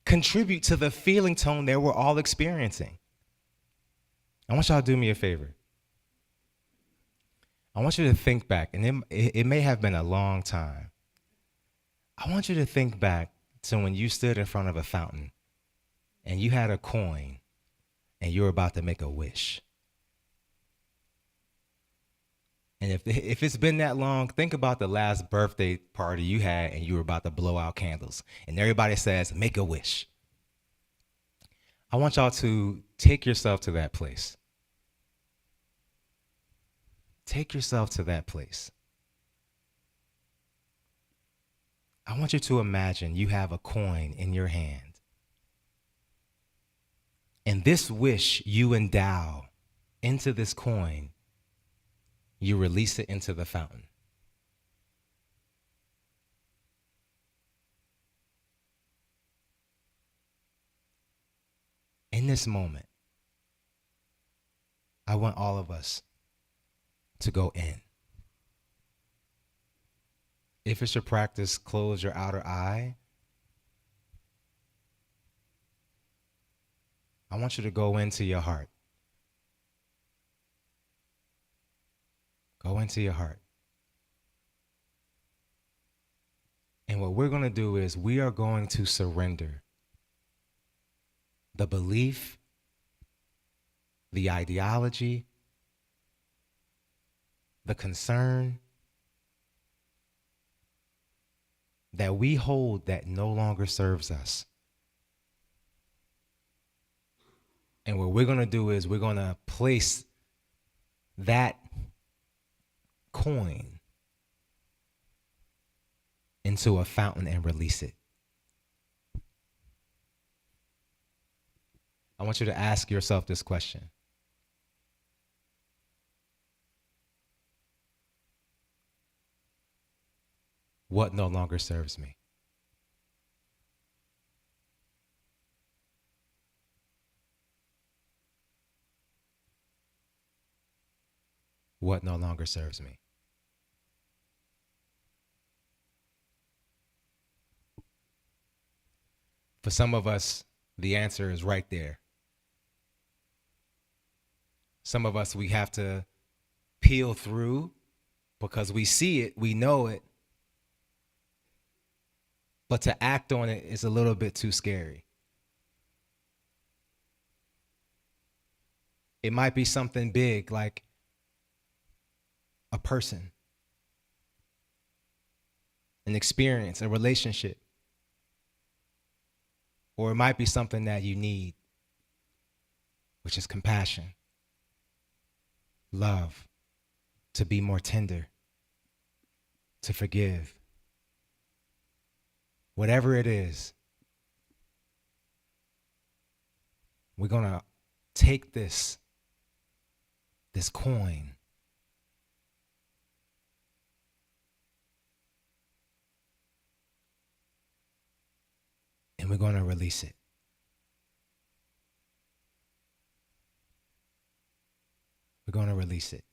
contribute to the feeling tone that we're all experiencing. I want y'all to do me a favor. I want you to think back, and it may have been a long time. I want you to think back to when you stood in front of a fountain and you had a coin and you were about to make a wish. And if it's been that long, think about the last birthday party you had and you were about to blow out candles and everybody says, make a wish. I want y'all to take yourself to that place. Take yourself to that place. I want you to imagine you have a coin in your hand. And this wish you endow into this coin, you release it into the fountain. In this moment, I want all of us to go in. If it's your practice, close your outer eye. I want you to go into your heart. Go into your heart. And what we're going to do is we are going to surrender the belief, the ideology, the concern that we hold that no longer serves us. And what we're going to do is we're going to place that coin into a fountain and release it. I want you to ask yourself this question. What no longer serves me? What no longer serves me? For some of us, the answer is right there. Some of us, we have to peel through because we see it, we know it, but to act on it is a little bit too scary. It might be something big like a person, an experience, a relationship. Or it might be something that you need, which is compassion, love, to be more tender, to forgive. Whatever it is, we're going to take this coin and we're going to release it. We're going to release it.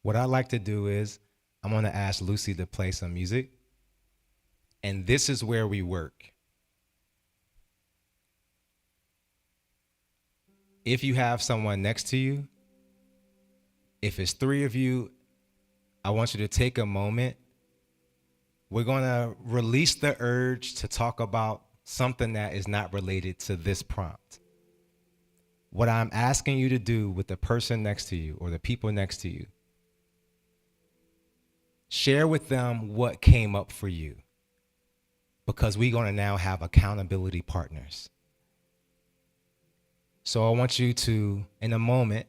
What I'd like to do is I'm going to ask Lucy to play some music. And this is where we work. If you have someone next to you, if it's 3 of you, I want you to take a moment. We're going to release the urge to talk about something that is not related to this prompt. What I'm asking you to do with the person next to you or the people next to you, share with them what came up for you, because we're going to now have accountability partners. So I want you to, in a moment,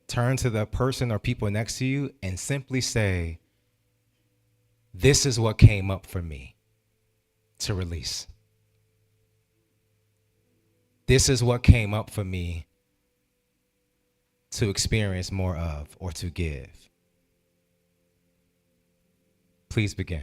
turn to the person or people next to you and simply say, this is what came up for me to release. This is what came up for me to experience more of or to give. Please begin.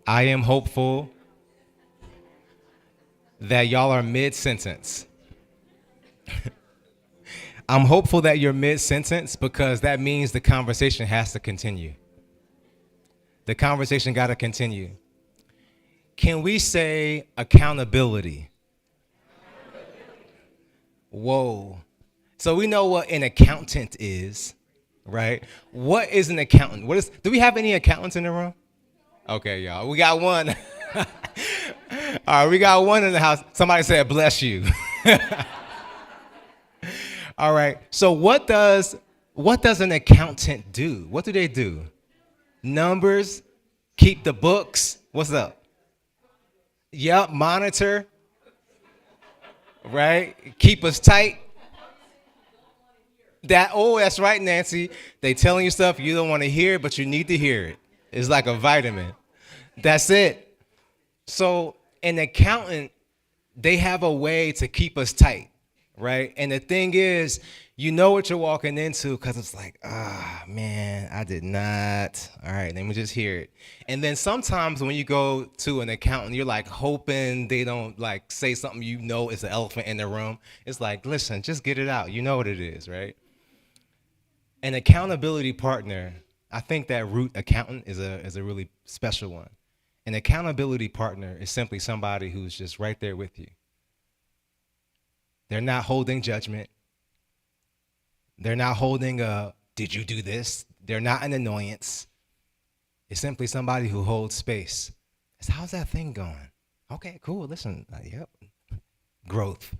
I am hopeful that y'all are mid-sentence. I'm hopeful that you're mid-sentence because that means the conversation has to continue. The conversation got to continue. Can we say accountability? Whoa. So we know what an accountant is, right? What is an accountant? Do we have any accountants in the room? Okay, y'all. We got one. All right, we got one in the house. Somebody said, bless you. All right. So what does an accountant do? What do they do? Numbers, keep the books. What's up? Yep, monitor. Right? Keep us tight. That's right, Nancy. They telling you stuff you don't want to hear, but you need to hear it. It's like a vitamin. That's it. So an accountant, they have a way to keep us tight, right? And the thing is, you know what you're walking into because it's like, man, I did not. All right, let me just hear it. And then sometimes when you go to an accountant, you're like hoping they don't like say something you know is the elephant in the room. It's like, listen, just get it out. You know what it is, right? An accountability partner, I think that root accountant is a really special one. An accountability partner is simply somebody who's just right there with you. They're not holding judgment. They're not holding a, did you do this? They're not an annoyance. It's simply somebody who holds space. It's, how's that thing going? Okay, cool, listen, yep. Growth.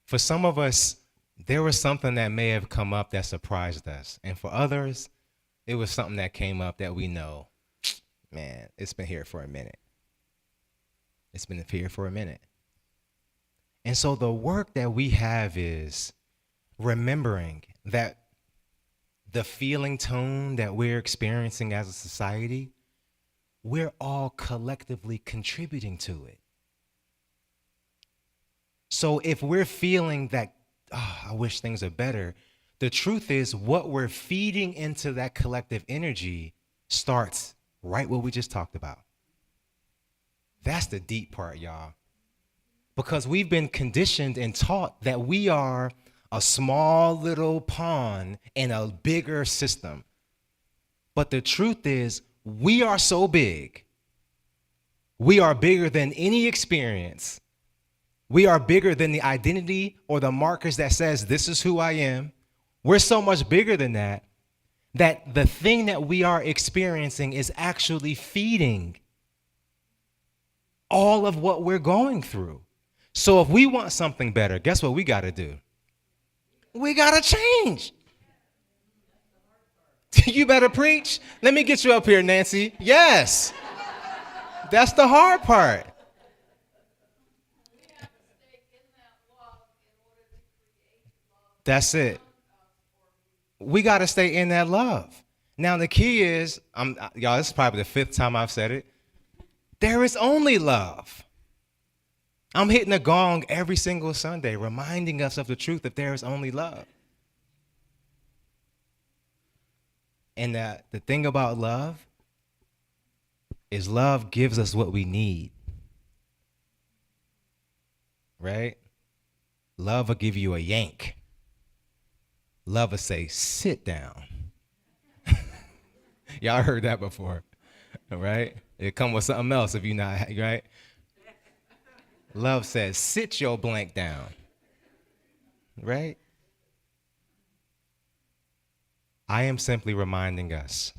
For some of us, there was something that may have come up that surprised us. And for others, it was something that came up that we know, man, it's been here for a minute. It's been here for a minute. And so the work that we have is remembering that the feeling tone that we're experiencing as a society, we're all collectively contributing to it. So if we're feeling that, I wish things are better, the truth is what we're feeding into that collective energy starts right what we just talked about. That's the deep part, y'all. Because we've been conditioned and taught that we are a small little pawn in a bigger system. But the truth is, we are so big. We are bigger than any experience. We are bigger than the identity or the markers that says, this is who I am. We're so much bigger than that, that the thing that we are experiencing is actually feeding all of what we're going through. So if we want something better, guess what we got to do? We got to change. You better preach. Let me get you up here, Nancy. Yes. That's the hard part. That's it. We got to stay in that love. Now, the key is, y'all, this is probably the 5th time I've said it. There is only love. I'm hitting a gong every single Sunday, reminding us of the truth that there is only love. And that the thing about love is love gives us what we need. Right? Love will give you a yank. Love will say, sit down. Y'all heard that before, right? It come with something else if you're not, right? Love says, sit your blank down, right? I am simply reminding us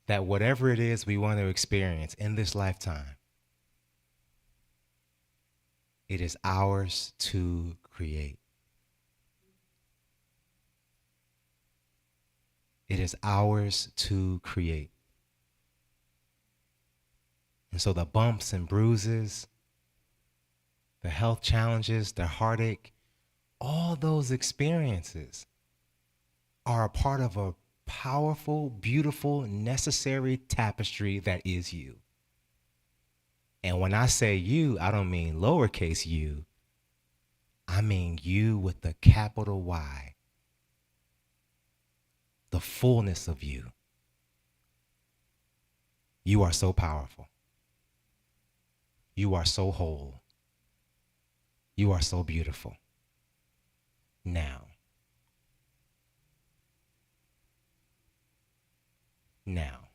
that whatever it is we want to experience in this lifetime, it is ours to create. It is ours to create. And so the bumps and bruises, the health challenges, the heartache, all those experiences are a part of a powerful, beautiful, necessary tapestry that is you. And when I say you, I don't mean lowercase u. I mean you with the capital Y. The fullness of you. You are so powerful. You are so whole. You are so beautiful. Now. Now.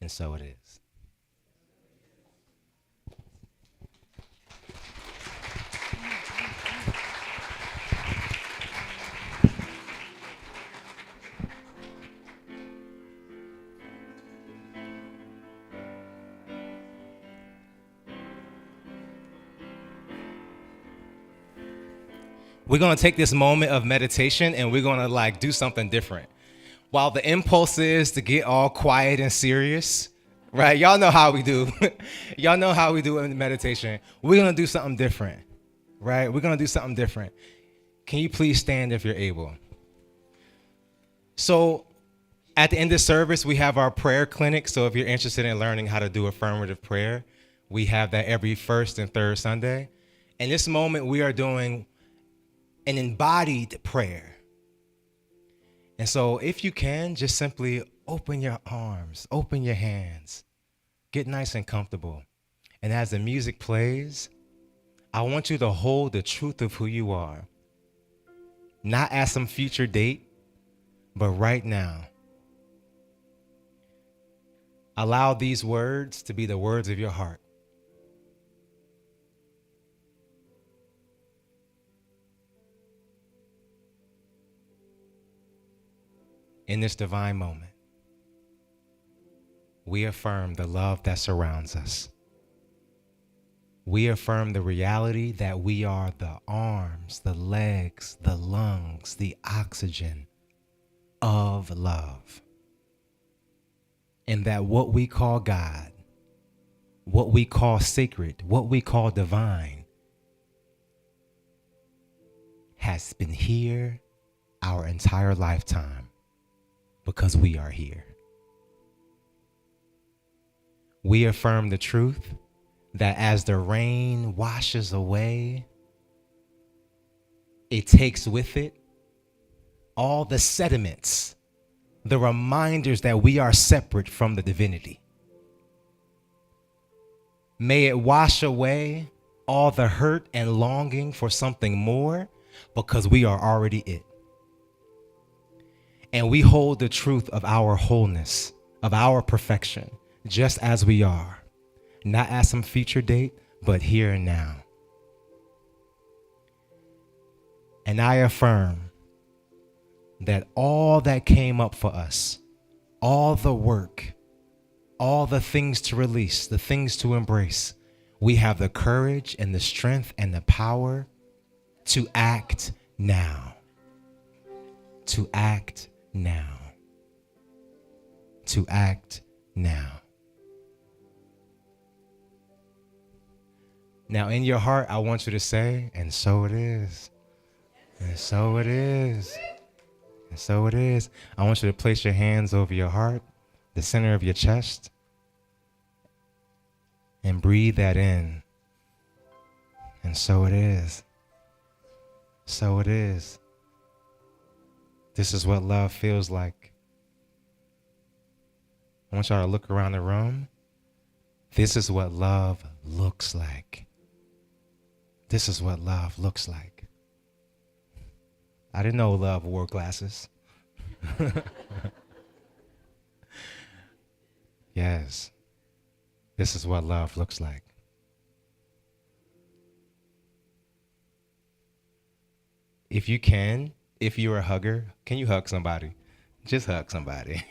And so it is. We're going to take this moment of meditation and we're going to do something different. While the impulse is to get all quiet and serious, right? Y'all know how we do. Y'all know how we do in meditation. We're going to do something different, right? We're going to do something different. Can you please stand if you're able? So At the end of service, we have our prayer clinic. So if you're interested in learning how to do affirmative prayer, we have that every first and third Sunday. In this moment, we are doing an embodied prayer. And so if you can, just simply open your arms, open your hands, get nice and comfortable. And as the music plays, I want you to hold the truth of who you are, not at some future date, but right now. Allow these words to be the words of your heart. In this divine moment, we affirm the love that surrounds us. We affirm the reality that we are the arms, the legs, the lungs, the oxygen of love. And that what we call God, what we call sacred, what we call divine, has been here our entire lifetime because we are here. We affirm the truth that as the rain washes away, it takes with it all the sediments, the reminders that we are separate from the divinity. May it wash away all the hurt and longing for something more because we are already it. And we hold the truth of our wholeness, of our perfection, just as we are, not at some future date, but here and now. And I affirm that all that came up for us, all the work, all the things to release, the things to embrace, we have the courage and the strength and the power to act now. To act now. To act now. Now, in your heart, I want you to say, and so it is. And so it is. And so it is. I want you to place your hands over your heart, the center of your chest, and breathe that in. And so it is. So it is. This is what love feels like. I want y'all to look around the room. This is what love looks like. This is what love looks like. I didn't know love wore glasses. Yes. This is what love looks like. If you can, if you're a hugger, can you hug somebody? Just hug somebody.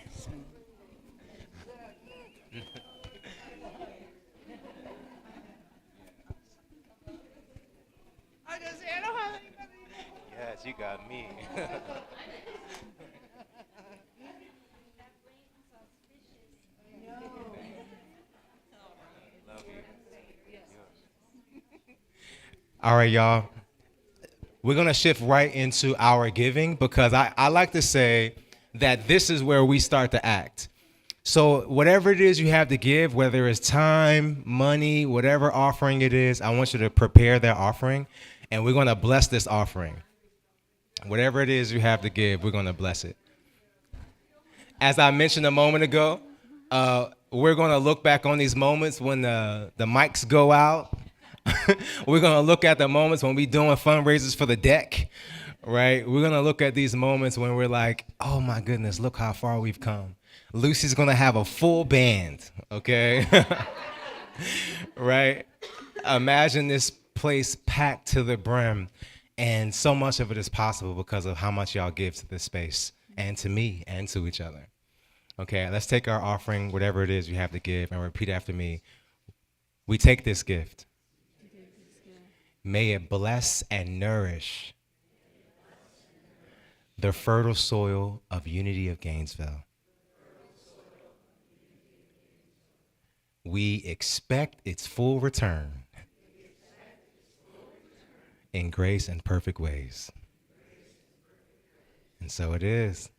Yes, you got me. Love you. All right, y'all. We're going to shift right into our giving because I like to say that this is where we start to act. So whatever it is you have to give, whether it's time, money, whatever offering it is, I want you to prepare that offering, and we're going to bless this offering. Whatever it is you have to give, we're going to bless it. As I mentioned a moment ago, we're going to look back on these moments when the mics go out. We're going to look at the moments when we're doing fundraisers for the deck, right? We're going to look at these moments when we're like, oh my goodness, look how far we've come. Lucy's going to have a full band, okay? Right? Imagine this place packed to the brim, and so much of it is possible because of how much y'all give to this space and to me and to each other. Okay, let's take our offering, whatever it is you have to give, and repeat after me. We take this gift. May it bless and nourish the fertile soil of unity of Gainesville. We expect its full return in grace and perfect ways. And so it is.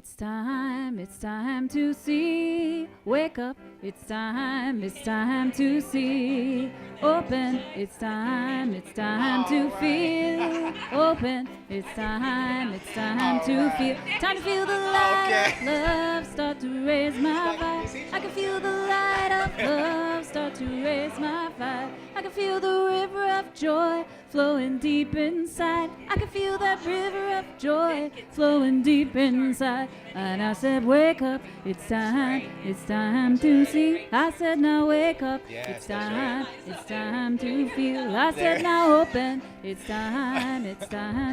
it's time to see. Wake up, it's time to see. Open, it's time to feel. Open, it's time to feel. Time to feel the light of love start to raise my vibe. I can feel the light of love start to raise my vibe. I can feel the river of joy flowing deep inside. I can feel that river of joy flowing deep inside. And I said, wake up, it's time to see. I said, now wake up, it's time to feel. I said, now open, it's time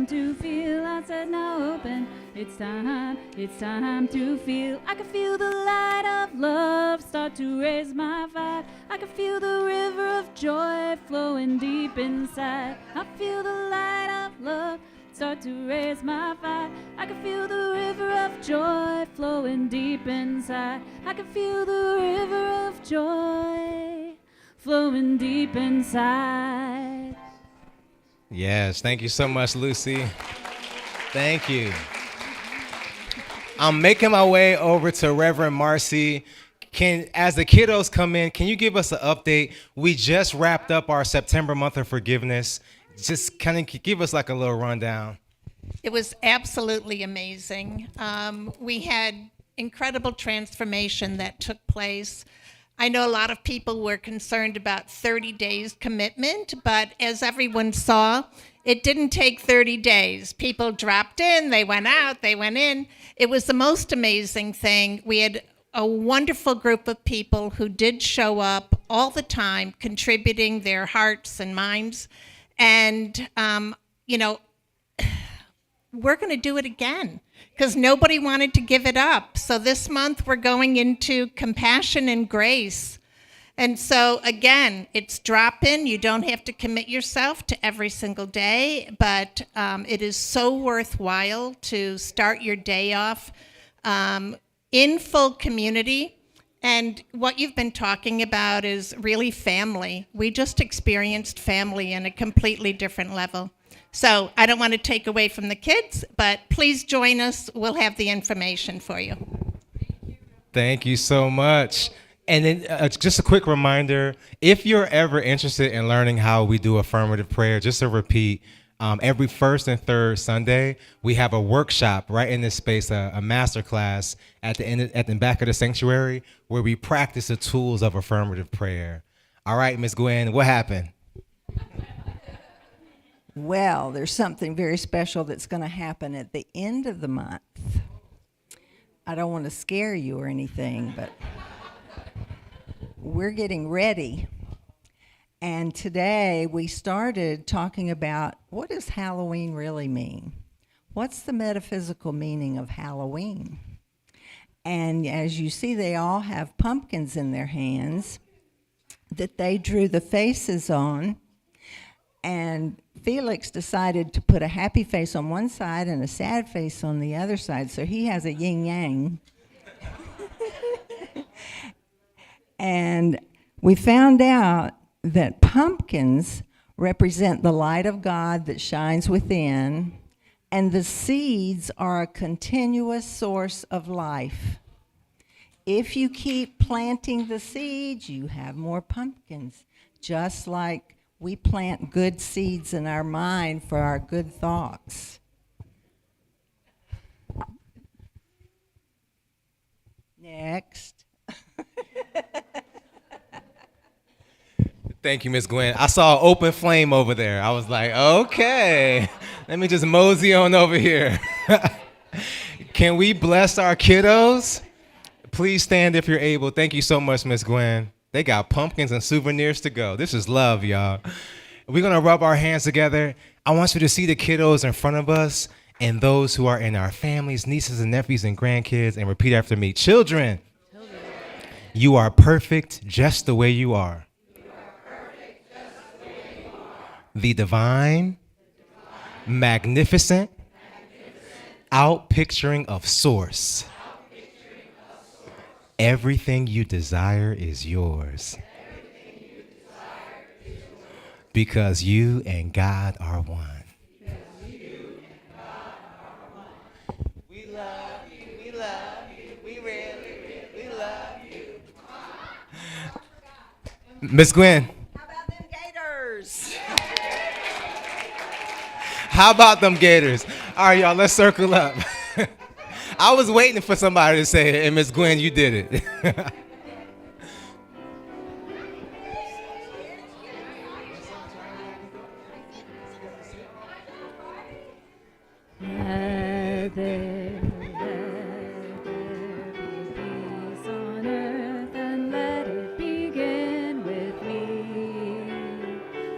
to feel. I said, now open, it's time to feel. I can feel the light of love start to raise my vibe. I can feel the river of joy flowing deep inside. I feel the light of love start to raise my vibe. I can feel the river of joy flowing deep inside. I can feel the river of joy flowing deep inside. Yes, thank you so much, Lucy. Thank you. I'm making my way over to Reverend Marcy. As the kiddos come in, can you give us an update? We just wrapped up our September month of forgiveness. Just kind of give us like a little rundown. It was absolutely amazing. We had incredible transformation that took place. I know a lot of people were concerned about 30 days commitment, but as everyone saw, it didn't take 30 days. People dropped in, they went out, they went in. It was the most amazing thing. We had a wonderful group of people who did show up all the time, contributing their hearts and minds. And, we're going to do it again because nobody wanted to give it up. So this month we're going into compassion and grace. And so again, it's drop in. You don't have to commit yourself to every single day, but it is so worthwhile to start your day off in full community. And what you've been talking about is really family. We just experienced family in a completely different level. So I don't want to take away from the kids, but please join us. We'll have the information for you. Thank you so much. And then just a quick reminder, if you're ever interested in learning how we do affirmative prayer, just to repeat, every first and third Sunday, we have a workshop right in this space, a master class at the back of the sanctuary where we practice the tools of affirmative prayer. All right, Ms. Gwen, what happened? Well, there's something very special that's going to happen at the end of the month. I don't want to scare you or anything, but we're getting ready. And today we started talking about what does Halloween really mean? What's the metaphysical meaning of Halloween? And as you see, they all have pumpkins in their hands that they drew the faces on. And Felix decided to put a happy face on one side and a sad face on the other side, so he has a yin-yang. And we found out that pumpkins represent the light of God that shines within, and the seeds are a continuous source of life. If you keep planting the seeds, you have more pumpkins, just like we plant good seeds in our mind for our good thoughts. Next. Thank you, Ms. Gwen. I saw an open flame over there. I was like, okay, let me just mosey on over here. Can we bless our kiddos? Please stand if you're able. Thank you so much, Ms. Gwen. They got pumpkins and souvenirs to go. This is love, y'all. We're going to rub our hands together. I want you to see the kiddos in front of us and those who are in our families, nieces and nephews and grandkids, and repeat after me. Children, you are perfect just the way you are. The divine, magnificent, outpicturing of source. Everything you desire is yours. Because you and God are one. We love you, we love Miss Gwen. How about them Gators? How about them Gators? All right, y'all, let's circle up. I was waiting for somebody to say it, and Miss Gwen, you did it. Let there be peace on earth, and let it begin with me.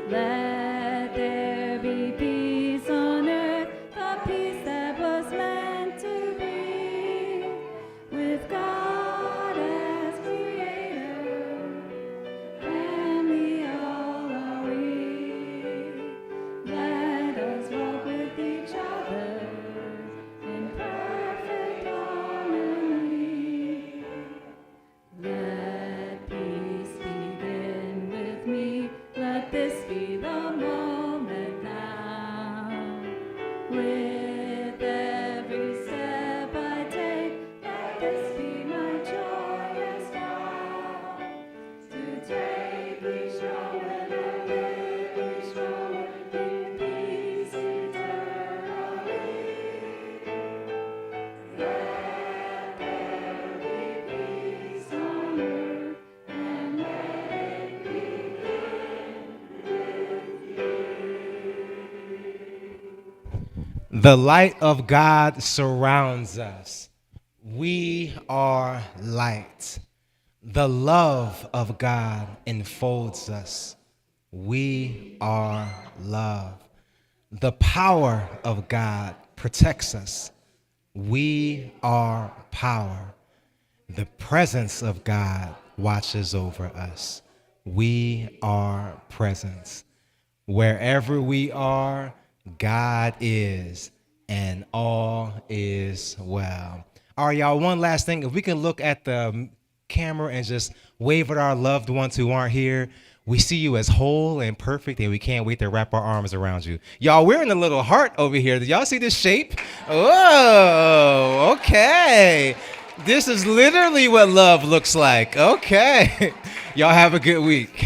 Let there be peace on earth, the peace that was meant to be, with God as creator, and we all are we. Let us walk with each other in perfect harmony. Let peace begin with me. Let this be the moment now. With every step I take, let this be my joyous vow. To take each moment and live each moment in peace eternally. Let there be peace on earth, and let it begin with you. The light of God surrounds us. We are light. The love of God enfolds us. We are love. The power of God protects us. We are power. The presence of God watches over us. We are presence. Wherever we are, God is, and all is well. All right, y'all, one last thing. If we can look at the camera and just wave at our loved ones who aren't here, we see you as whole and perfect, and we can't wait to wrap our arms around you. Y'all, we're in a little heart over here. Did y'all see this shape? Oh, okay. This is literally what love looks like. Okay. Y'all have a good week.